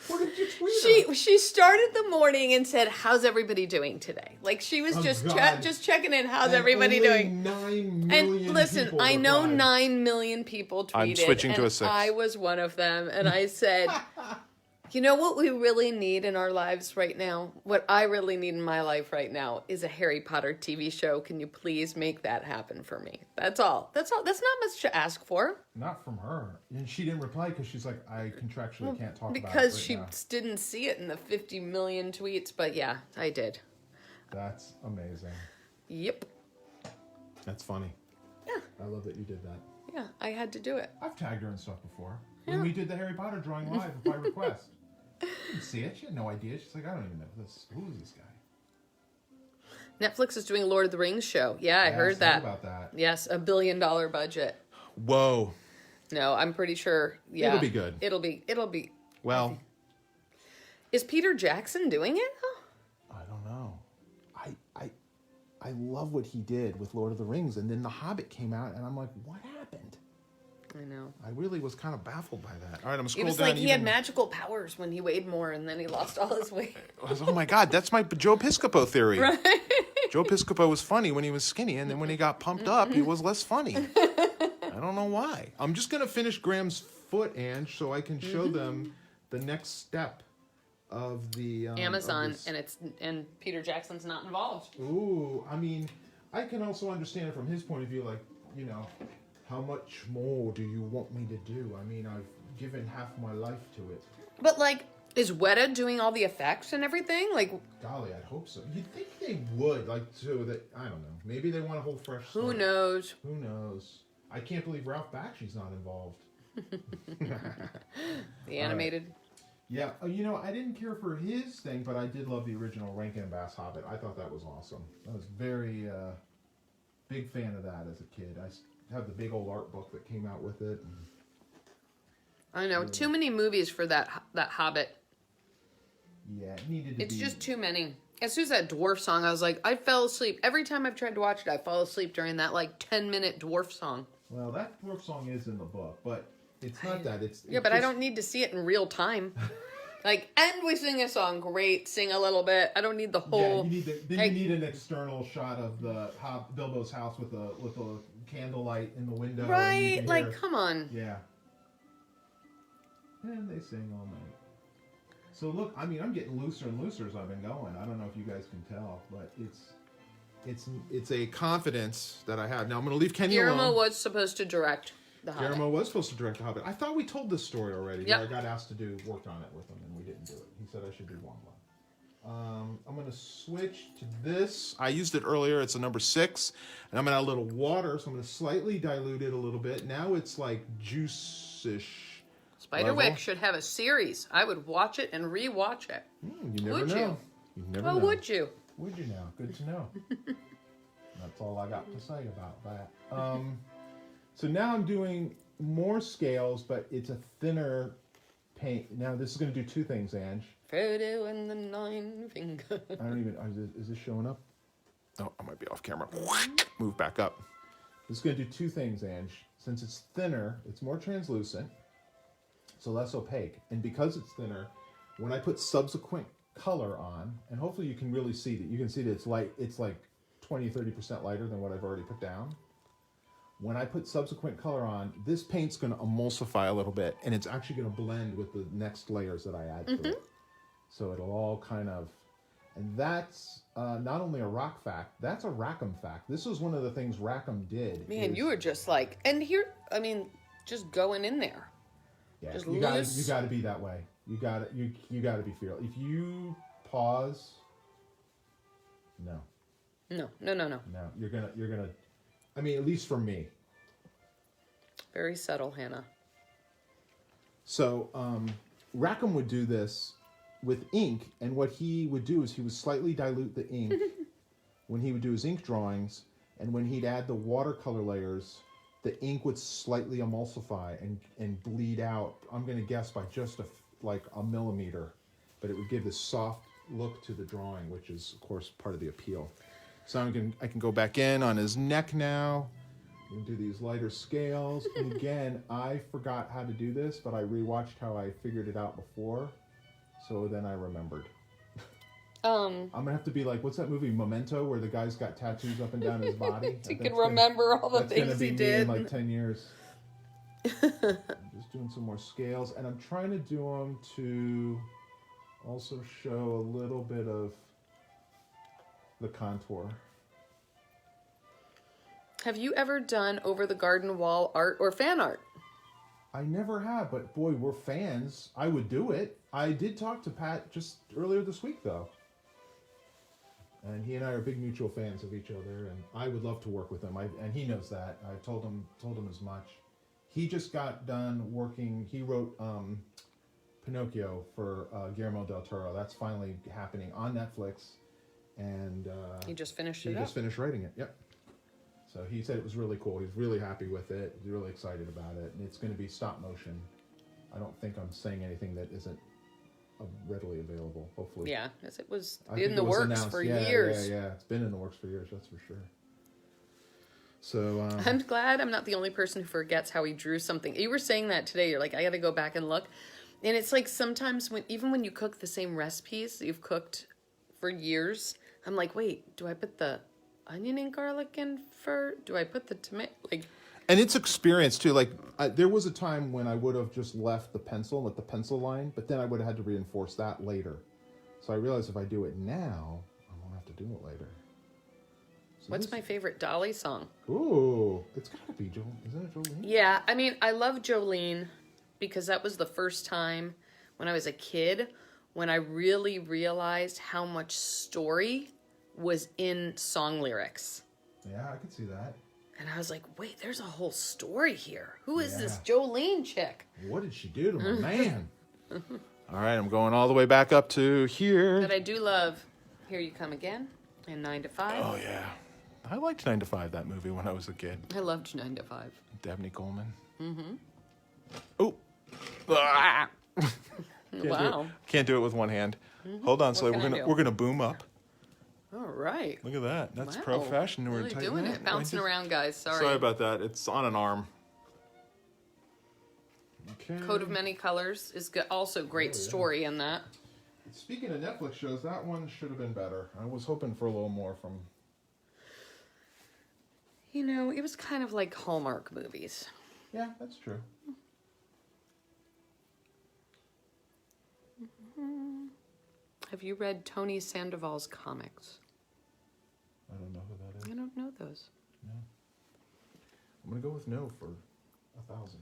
What did you tweet her? She started the morning and said, "How's everybody doing today?" Like she was Oh, just God. just checking in. How's And everybody only doing? 9 million And listen, people I know replied. 9 million people tweeted. I'm switching to and a 6. I was one of them, and I said, "You know what we really need in our lives right now? What I really need in my life right now is a Harry Potter TV show. Can you please make that happen for me?" That's all. That's all. That's not much to ask for. Not from her. And she didn't reply because she's like, I contractually can't talk about it Because right she now. didn't see it in the 50 million tweets. But yeah, I did. That's amazing. Yep. That's funny. Yeah. I love that you did that. Yeah, I had to do it. I've tagged her and stuff before. When we did the Harry Potter drawing live by request. She didn't see it. She had no idea. She's like, I don't even know this. Who is this guy? Netflix is doing a Lord of the Rings show. Yeah, I Yeah, heard saw that. about that. Yes, $1 billion budget. Whoa. No, I'm pretty sure. Yeah, It'll be good. It'll be. Well, Is Peter Jackson doing it? I don't know. I love what he did with Lord of the Rings, and then The Hobbit came out, and I'm like, what happened? I know. I really was kind of baffled by that. All right, I'm It scrolling was down. like he had magical powers when he weighed more, and then he lost all his weight. Oh my God, that's my Joe Piscopo theory. Right. Joe Piscopo was funny when he was skinny, and then when he got pumped up, he was less funny. I don't know why. I'm just gonna finish Graham's foot, Ange, so I can show them the next step of the Amazon, of this. and Peter Jackson's not involved. Ooh, I mean, I can also understand it from his point of view, like, you know, how much more do you want me to do? I mean, I've given half my life to it. But like, is Weta doing all the effects and everything? Like, Golly, I'd hope so. You'd think they would, like, so that, I don't know. Maybe they want a whole fresh start. who knows? Who knows? I can't believe Ralph Bakshi's not involved. The animated. Yeah, you know, I didn't care for his thing, but I did love the original Rankin and Bass Hobbit. I thought that was awesome. I was very big fan of that as a kid. I have the big old art book that came out with it. I know, too many movies for that Hobbit. Yeah, it needed to It's be. just too many. As soon as that dwarf song, I was like, I fell asleep. Every time I've tried to watch it, I fall asleep during that like 10-minute dwarf song. Well, that dwarf song is in the book, but it's not that. Yeah, but I don't need to see it in real time. Like, and we sing a song, great, sing a little bit. I don't need the Yeah, whole. you need an external shot of the Bilbo's house with a candlelight in the window. and you Right? can Like, hear- come on. Yeah. And they sing all night. So look, I mean, I'm getting looser and looser as I've been going. I don't know if you guys can tell, but it's a confidence that I have. Now I'm going to leave Kenny Guillermo alone. was supposed to direct The Hobbit. Guillermo was supposed to direct The Hobbit. I thought we told this story already. Yep. But I got asked to work on it with him, and we didn't do it. He said I should do one more. I'm going to switch to this. I used it earlier. It's a number 6, and I'm going to add a little water, so I'm going to slightly dilute it a little bit. Now it's like juice-ish. Spiderwick level. should have a series. I would watch it and rewatch it. You never Would know. you? You never Oh, know. would you? Would you now? Good to know. That's all I got to say about that. So now I'm doing more scales, but it's a thinner paint. Now this is going to do 2 things, Ange. Frodo and the Nine Fingers. I don't even. Is this showing up? Oh, I might be off camera. Move back up. This is going to do 2 things, Ange. Since it's thinner, it's more translucent, so less opaque. And because it's thinner, when I put subsequent color on, and hopefully you can really see that. You can see that it's light. It's like 20-30% lighter than what I've already put down. When I put subsequent color on, this paint's going to emulsify a little bit, and it's actually going to blend with the next layers that I add to it. So it'll all kind of, and that's not only a rock fact, that's a Rackham fact. This was one of the things Rackham did. Man, is- you were just like, and here, I mean, just going in there. yeah, just you loose. gotta be that way. You gotta be fearless. If you pause, no, No. you're gonna. I mean, at least for me. Very subtle, Hannah. So Rackham would do this with ink, and what he would do is he would slightly dilute the ink when he would do his ink drawings, and when he'd add the watercolor layers, the ink would slightly emulsify and bleed out. I'm going to guess by just like a millimeter, but it would give this soft look to the drawing, which is of course part of the appeal. So I can go back in on his neck now and do these lighter scales. And again, I forgot how to do this, but I rewatched how I figured it out before, so then I remembered. I'm gonna have to be like, what's that movie Memento, where the guy's got tattoos up and down his body? You can remember all the that's things gonna be he me did. in like 10 years. I'm just doing some more scales, and I'm trying to do them to also show a little bit of the contour. Have you ever done over the garden wall art or fan art? I never have, but boy, we're fans. I would do it. I did talk to Pat just earlier this week, though. And he and I are big mutual fans of each other, and I would love to work with him. And he knows that. I told him as much. He just got done working. He wrote Pinocchio for Guillermo del Toro. That's finally happening on Netflix, and He just finished he it up. just finished writing it. Yep. So he said it was really cool. He's really happy with it. He's really excited about it, and it's going to be stop motion. I don't think I'm saying anything that isn't readily available. Hopefully. Yeah, as it was I think in the it was works announced. for Yeah, years. Yeah. It's been in the works for years. That's for sure. So I'm glad I'm not the only person who forgets how he drew something. You were saying that today. You're like, I got to go back and look. And it's like sometimes even when you cook the same recipes that you've cooked for years, I'm like, wait, do I put the onion and garlic in first? Do I put the tomato? Like, and it's experience too. Like there was a time when I would have just left the pencil, let the pencil line, but then I would have had to reinforce that later. So I realized if I do it now, I won't have to do it later. So what's my favorite Dolly song? Ooh, it's gotta be Joel. Isn't it Jolene? Yeah, I mean, I love Jolene because that was the first time when I was a kid when I really realized how much story was in song lyrics. Yeah, I could see that. And I was like, wait, there's a whole story here. Who is this Yeah. Jolene chick? What did she do to my man? All right, I'm going all the way back up to here. But I do love Here You Come Again and 9 to 5. Oh yeah, I liked 9 to 5, that movie, when I was a kid. I loved 9 to 5. Dabney Coleman. Mm-hmm. Oh. Wow. Can't do it with one hand. Hold on, so can I do? we're gonna boom up. All right. Look at that. That's Wow. pro fashion. We're Really tightening doing up. it. Bouncing around, guys. Sorry about that. It's on an arm. Okay. Coat of Many Colors is also great story in that. Speaking of Netflix shows, that one should have been better. I was hoping for a little more from. You know, it was kind of like Hallmark movies. Yeah, that's true. Have you read Tony Sandoval's comics? I don't know who that is. I don't know those. I'm gonna go with no for 1,000.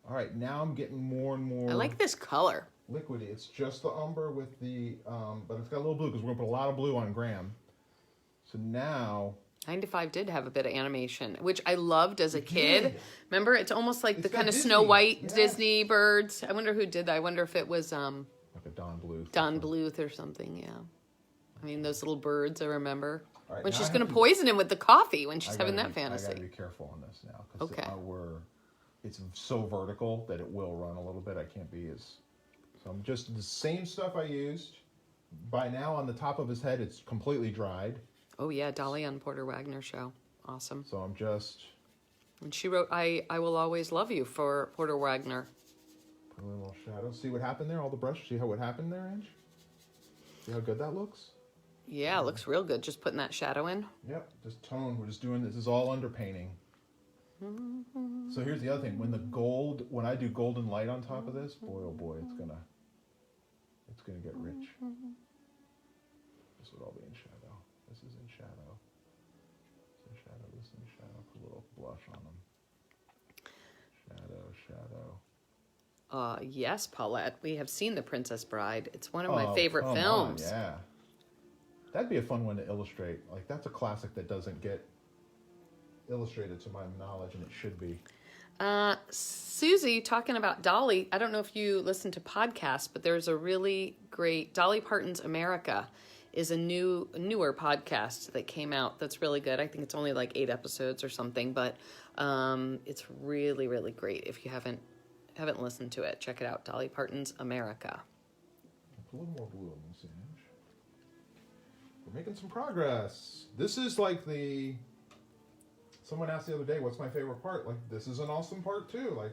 All right, now I'm getting more and more. I like this color. Liquidy. It's just the umber with the, but it's got a little blue because we're gonna put a lot of blue on Graham. So now. 9 to 5 did have a bit of animation, which I loved as a kid. did. Remember, it's almost like It's the got kind of Disney. Snow White Yes. Disney birds. I wonder who did that. I wonder if it was Like a Don Bluth. Don Bluth or something. Yeah. I mean, those little birds. I remember All right, when now she's I going have to to- poison him with the coffee when she's I having gotta that be- I fantasy. gotta be careful on this now because Okay. it's so vertical that it will run a little bit. I can't be as. So I'm just the same stuff I used. By now, on the top of his head, it's completely dried. Oh yeah, Dolly on Porter Wagner show. Awesome. So I'm just And she wrote I Will Always Love You for Porter Wagner. put a little shadow. See what happened there? All the brush. See what happened there, Ange? See how good that looks? Yeah, it looks real good. Just putting that shadow in. Yep. Just tone. We're just doing this. Is all underpainting. So here's the other thing. When I do golden light on top of this, boy oh boy, it's gonna get rich. This would all be in shadow. This is in shadow. This in shadow. This in shadow. Put a little blush on them. Shadow. Yes, Paulette. We have seen The Princess Bride. It's one of my Oh, favorite come on, films. yeah. That'd be a fun one to illustrate. Like that's a classic that doesn't get illustrated to my knowledge, and it should be. Susie, talking about Dolly, I don't know if you listen to podcasts, but there's a really great Dolly Parton's America is a newer podcast that came out that's really good. I think it's only like 8 episodes or something, but it's really, really great. If you haven't listened to it, check it out. Dolly Parton's America. A little more blue on this image. We're making some progress. This is like someone asked the other day, what's my favorite part? Like, this is an awesome part too. Like,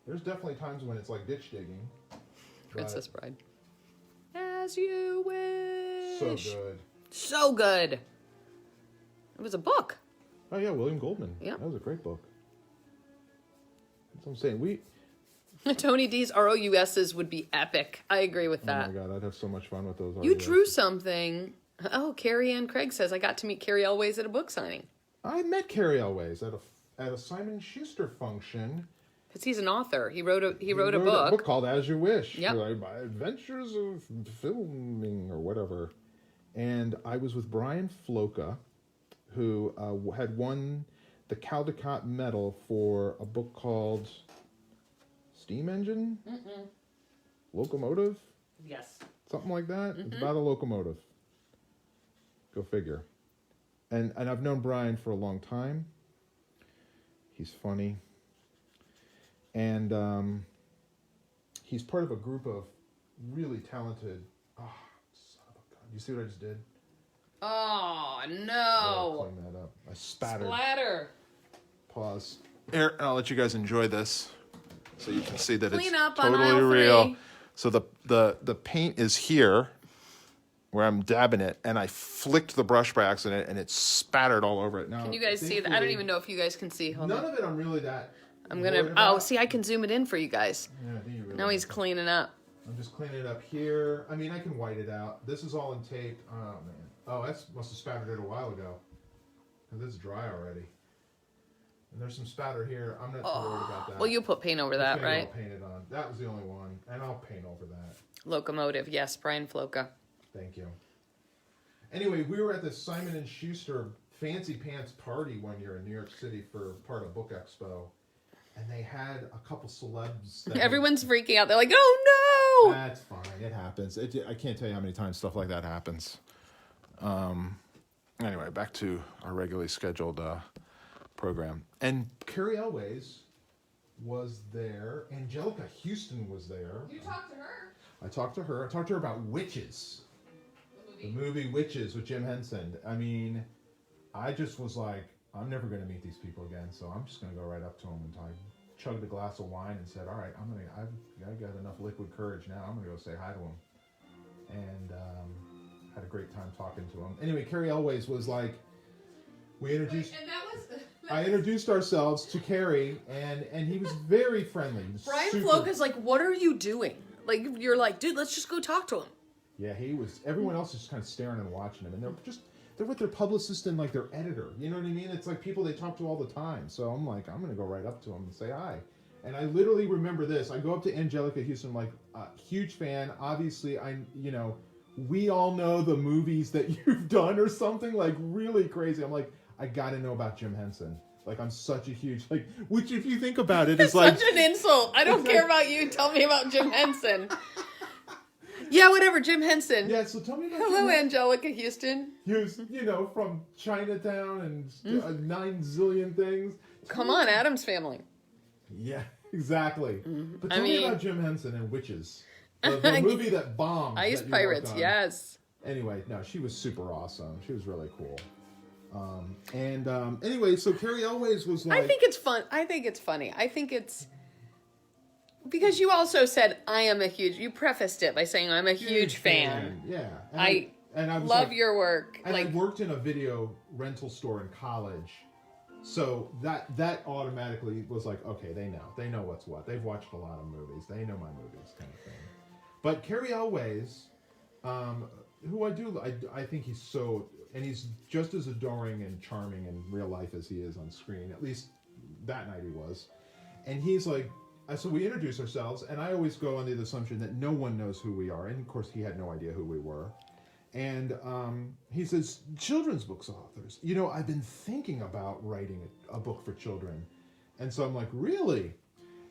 there's definitely times when it's like ditch digging. Princess Bride. As you wish. So good. So good. It was a book. Oh yeah, William Goldman. Yeah. That was a great book. That's what I'm saying. Tony D's ROUSs would be epic. I agree with that. Oh my god, I'd have so much fun with those. You ROUSs. drew something. Oh, Carrie Ann Craig says, I got to meet Carrie Elways at a book signing. I met Carrie Elways at a Simon Schuster function. Because he's an author. He wrote a book. A book called As You Wish. Yep. Like, My Adventures of Filming or whatever. And I was with Brian Floca, who had won the Caldecott Medal for a book called Steam Engine? Locomotive? Yes. Something like that. It's about a locomotive. Go figure. And I've known Brian for a long time. He's funny. And he's part of a group of really talented... Oh, son of a gun. You see what I just did? Oh, I'll no. clean that up. I spattered. Splatter. Pause. Here, and I'll let you guys enjoy this so you can see that Clean it's up on totally aisle real. 3. So the paint is here where I'm dabbing it, and I flicked the brush by accident, and it spattered all over it. Now, Can you guys see that? I don't even know if you guys can see. Hold None on. of it I'm really that I'm worried going to... about. Oh, see, I can zoom it in for you guys. Yeah, do you really? Now he's cleaning up. I'm just cleaning it up here. I mean, I can white it out. This is all in tape. Oh, man. Oh, that must have spattered it a while ago. This is dry already. And there's some spatter here. I'm not too worried about that. Well, you put paint over that, Maybe right? I'll paint it on. That was the only one. And I'll paint over that. Locomotive, yes, Brian Floca. Thank you. Anyway, we were at the Simon & Schuster Fancy Pants party one year in New York City for part of Book Expo. And they had a couple celebs. That Everyone's freaking out. They're like, oh, no! That's fine. It happens. I can't tell you how many times stuff like that happens. Anyway, back to our regularly scheduled program. And Carrie Elways was there. Angelica Houston was there. You talked to her. I talked to her. I talked to her about Witches. The movie Witches with Jim Henson. I mean, I just was like, I'm never going to meet these people again, so I'm just going to go right up to them. And I chugged a glass of wine and said, all right, I've got enough liquid courage now. I'm going to go say hi to them. And had a great time talking to him. Anyway, Carrie Elways was like, we introduced... Wait, and that was... I introduced ourselves to Carrie, and he was very friendly. Brian super- Floca's like, what are you doing? Like, you're like, dude, let's just go talk to him. Yeah, he was. Everyone else is just kind of staring and watching him, and they're with their publicist and like their editor. You know what I mean? It's like people they talk to all the time. So I'm like, I'm gonna go right up to him and say hi. And I literally remember this. I go up to Angelica Houston, like, huge fan. Obviously, we all know the movies that you've done or something, like really crazy. I'm like, I gotta know about Jim Henson. Like, I'm such a huge, like, which if you think about it, is like... Such an insult. I don't care about you. Tell me about Jim Henson. Yeah, whatever, Jim Henson. Yeah, so tell me about Hello, Jim Henson. Angelica Houston. He was, from Chinatown and 9 zillion things. Come on, Addams Family. Yeah, exactly. But tell me about Jim Henson and Witches. The movie that bombed. Ice that you Pirates, worked on. yes. Anyway, no, she was super awesome. She was really cool. Anyway, so Carrie Elways was like... I think it's fun. I think it's funny. I think it's... Because you also said, you prefaced it by saying, I'm a huge fan. Yeah. And I was love like, your work. And I worked in a video rental store in college. So that automatically was like, okay, they know what's what. They've watched a lot of movies. They know my movies, kind of thing. But Carrie Elways, who I think he's so, and he's just as adoring and charming in real life as he is on screen. At least that night he was. And he's like, so we introduce ourselves, and I always go under the assumption that no one knows who we are. And of course, he had no idea who we were. And he says, children's books authors. I've been thinking about writing a book for children. And so I'm like, really?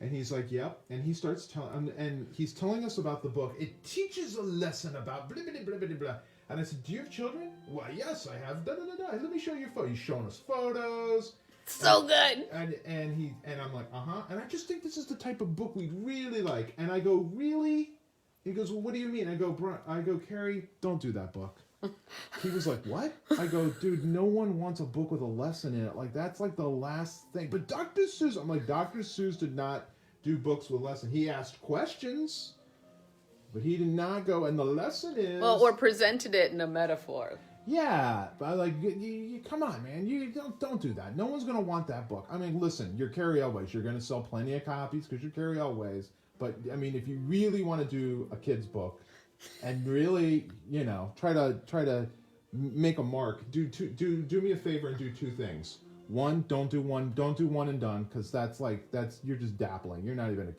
And he's like, yep. And he starts telling, and he's telling us about the book. It teaches a lesson about blah, blah, blah, blah, blah. And I said, do you have children? Why, yes, I have. Da, da, da, da. Let me show you a photo. He's showing us photos. So good. And I'm like, uh-huh. And I just think this is the type of book we'd really like. And I go, really? He goes, well, what do you mean? I go, Carrie, don't do that book. He was like, what? I go, dude, no one wants a book with a lesson in it. Like, that's like the last thing. But Dr. Seuss, I'm like, Dr. Seuss did not do books with lesson. He asked questions, but he did not go, and the lesson is... Well, or presented it in a metaphor. Yeah, but like, you come on, man. You don't do that. No one's going to want that book. I mean, listen, you're Carrie Elways. You're going to sell plenty of copies because you're Carrie Elways. But, I mean, if you really want to do a kid's book and really, you know, try to make a mark, do me a favor and do two things. One, don't do one and done, because you're just dabbling. You're not even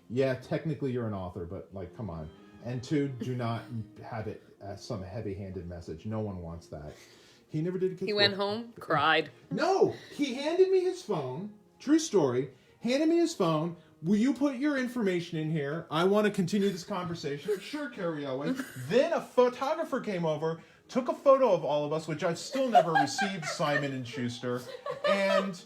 yeah, technically you're an author, but like, come on. And two, do not have it as some heavy-handed message. No one wants that. He never did a kid's book. He went home, cried. No, he handed me his phone. True story. Handed me his phone. Will you put your information in here? I want to continue this conversation. Sure, Carrie Elway. Then a photographer came over, took a photo of all of us, which I've still never received, Simon and Schuster. And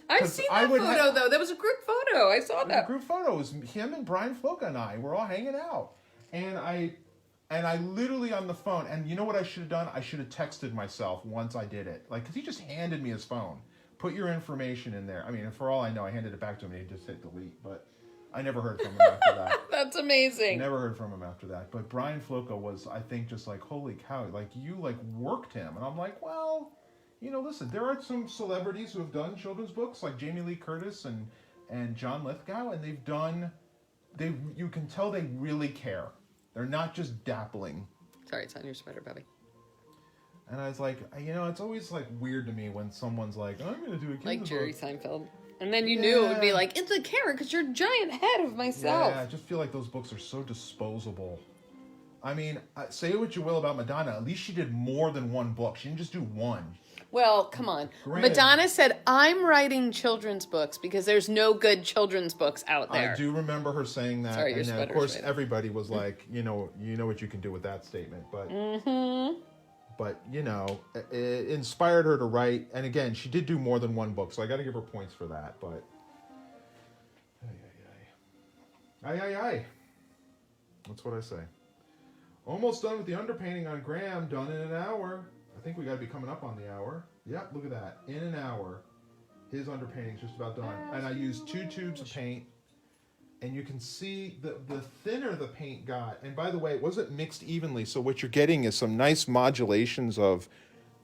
I've seen that photo, though. That was a group photo. I saw that. A group photo. It was him and Brian Floca and I. We're all hanging out. And I literally on the phone, and you know what I should have done? I should have texted myself once I did it. Like, because he just handed me his phone. Put your information in there. I mean, for all I know, I handed it back to him and he just hit delete. But I never heard from him after that. That's amazing. Never heard from him after that. But Brian Floca was, I think, just like, holy cow. Like, you, like, worked him. And I'm like, well, you know, listen, there are some celebrities who have done children's books, like Jamie Lee Curtis and John Lithgow. And you can tell they really care. They're not just dappling. Sorry, it's on your sweater, Bobby. And I was like, you know, it's always like weird to me when someone's like, I'm going to do a kid's Like Jerry book. Seinfeld. And then you knew it would be like, it's a carrot because you're a giant head of myself. Yeah, I just feel like those books are so disposable. I mean, say what you will about Madonna. At least she did more than one book. She didn't just do one. Well, come on. Granted, Madonna said, I'm writing children's books because there's no good children's books out there. I do remember her saying that. Sorry, your and then, of sweater's course, right. everybody was like, you know what you can do with that statement. But, but you know, it inspired her to write. And again, she did do more than one book, so I got to give her points for that. But, aye. That's what I say. Almost done with the underpainting on Graham, done in an hour. I think we got to be coming up on the hour. Yep, look at that. In an hour, his underpainting's just about done. And I used 2 tubes of paint. And you can see the thinner the paint got. And by the way, it wasn't mixed evenly. So what you're getting is some nice modulations of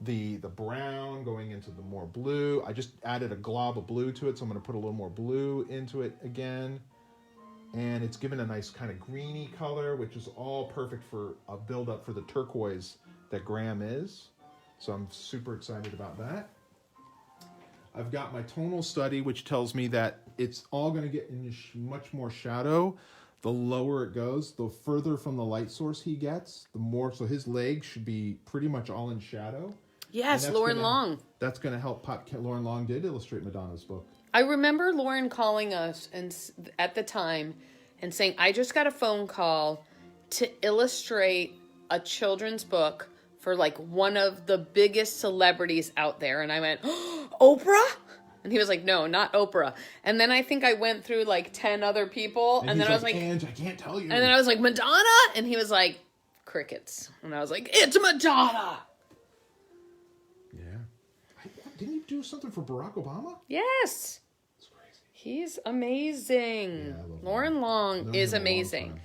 the brown going into the more blue. I just added a glob of blue to it. So I'm going to put a little more blue into it again. And it's given a nice kind of greeny color, which is all perfect for a build-up for the turquoise that Graham is. So I'm super excited about that. I've got my tonal study, which tells me that it's all going to get in much more shadow. The lower it goes, the further from the light source he gets, the more. So his legs should be pretty much all in shadow. Yes, Lauren Long. That's going to help Lauren Long did illustrate Madonna's book. I remember Lauren calling us at the time and saying, I just got a phone call to illustrate a children's book for like one of the biggest celebrities out there. And I went, oh, Oprah? And he was like, no, not Oprah. And then I think I went through like 10 other people. And then I was like, Ange, I can't tell you. And then I was like, Madonna? And he was like, crickets. And I was like, it's Madonna. Yeah. Didn't you do something for Barack Obama? Yes. That's crazy. He's amazing. Yeah, I love Lauren Long Known is him a long amazing. time.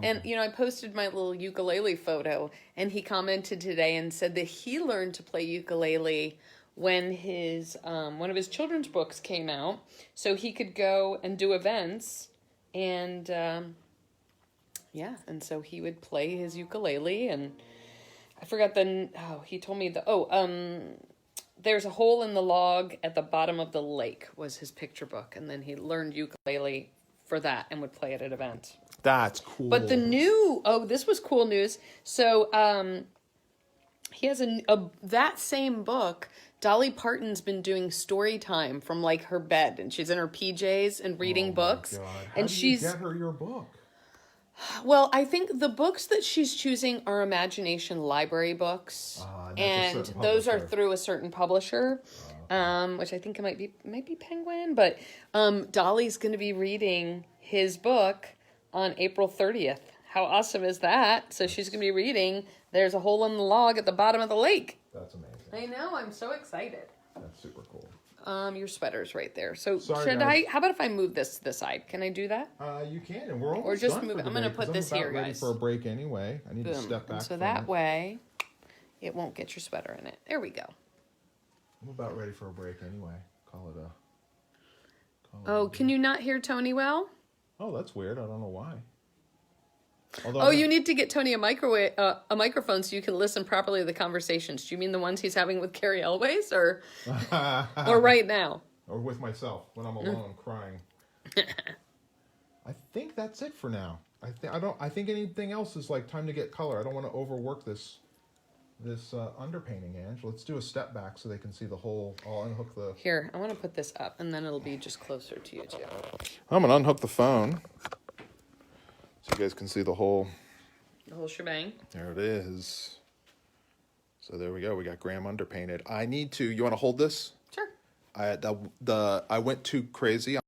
And, you know, I posted my little ukulele photo, and he commented today and said that he learned to play ukulele when his one of his children's books came out, so he could go and do events, and yeah, and so he would play his ukulele, and I forgot he told me there's a hole in the log at the bottom of the lake was his picture book, and then he learned ukulele for that and would play it at events. That's cool. But this was cool news. So he has that same book Dolly Parton's been doing story time from like her bed, and she's in her PJs and reading books. God. How And do she's you get her your book? well, I think the books that she's choosing are Imagination Library books, That's a and certain those are publisher. through a certain publisher, which I think it might be Penguin. But Dolly's going to be reading his book on April 30th. How awesome is that? So she's going to be reading There's a Hole in the Log at the Bottom of the Lake. That's amazing. I know. I'm so excited. That's super cool. Your sweater's right there. So Sorry, should guys. How about if I move this to the side? Can I do that? You can, and we're almost Or just done move for it. the I'm gonna break, put 'cause this I'm here, about ready guys. for a break anyway. I need to Boom. step back. And so from that it. way, it won't get your sweater in it. There we go. I'm about ready for a break anyway. Call it a. Oh, can you not hear Tony well? Oh, that's weird. I don't know why. Although Oh, you need to get Tony a microphone so you can listen properly to the conversations. Do you mean the ones he's having with Carrie Elways, or right now? Or with myself when I'm alone crying. I think that's it for now. I think anything else is like time to get color. I don't want to overwork this underpainting, Ange. Let's do a step back so they can see the whole. I'll unhook the. Here, I want to put this up, and then it'll be just closer to you too. I'm gonna unhook the phone so you guys can see the whole. The whole shebang. There it is. So there we go. We got Graham underpainted. I need to. You want to hold this? Sure. I went too crazy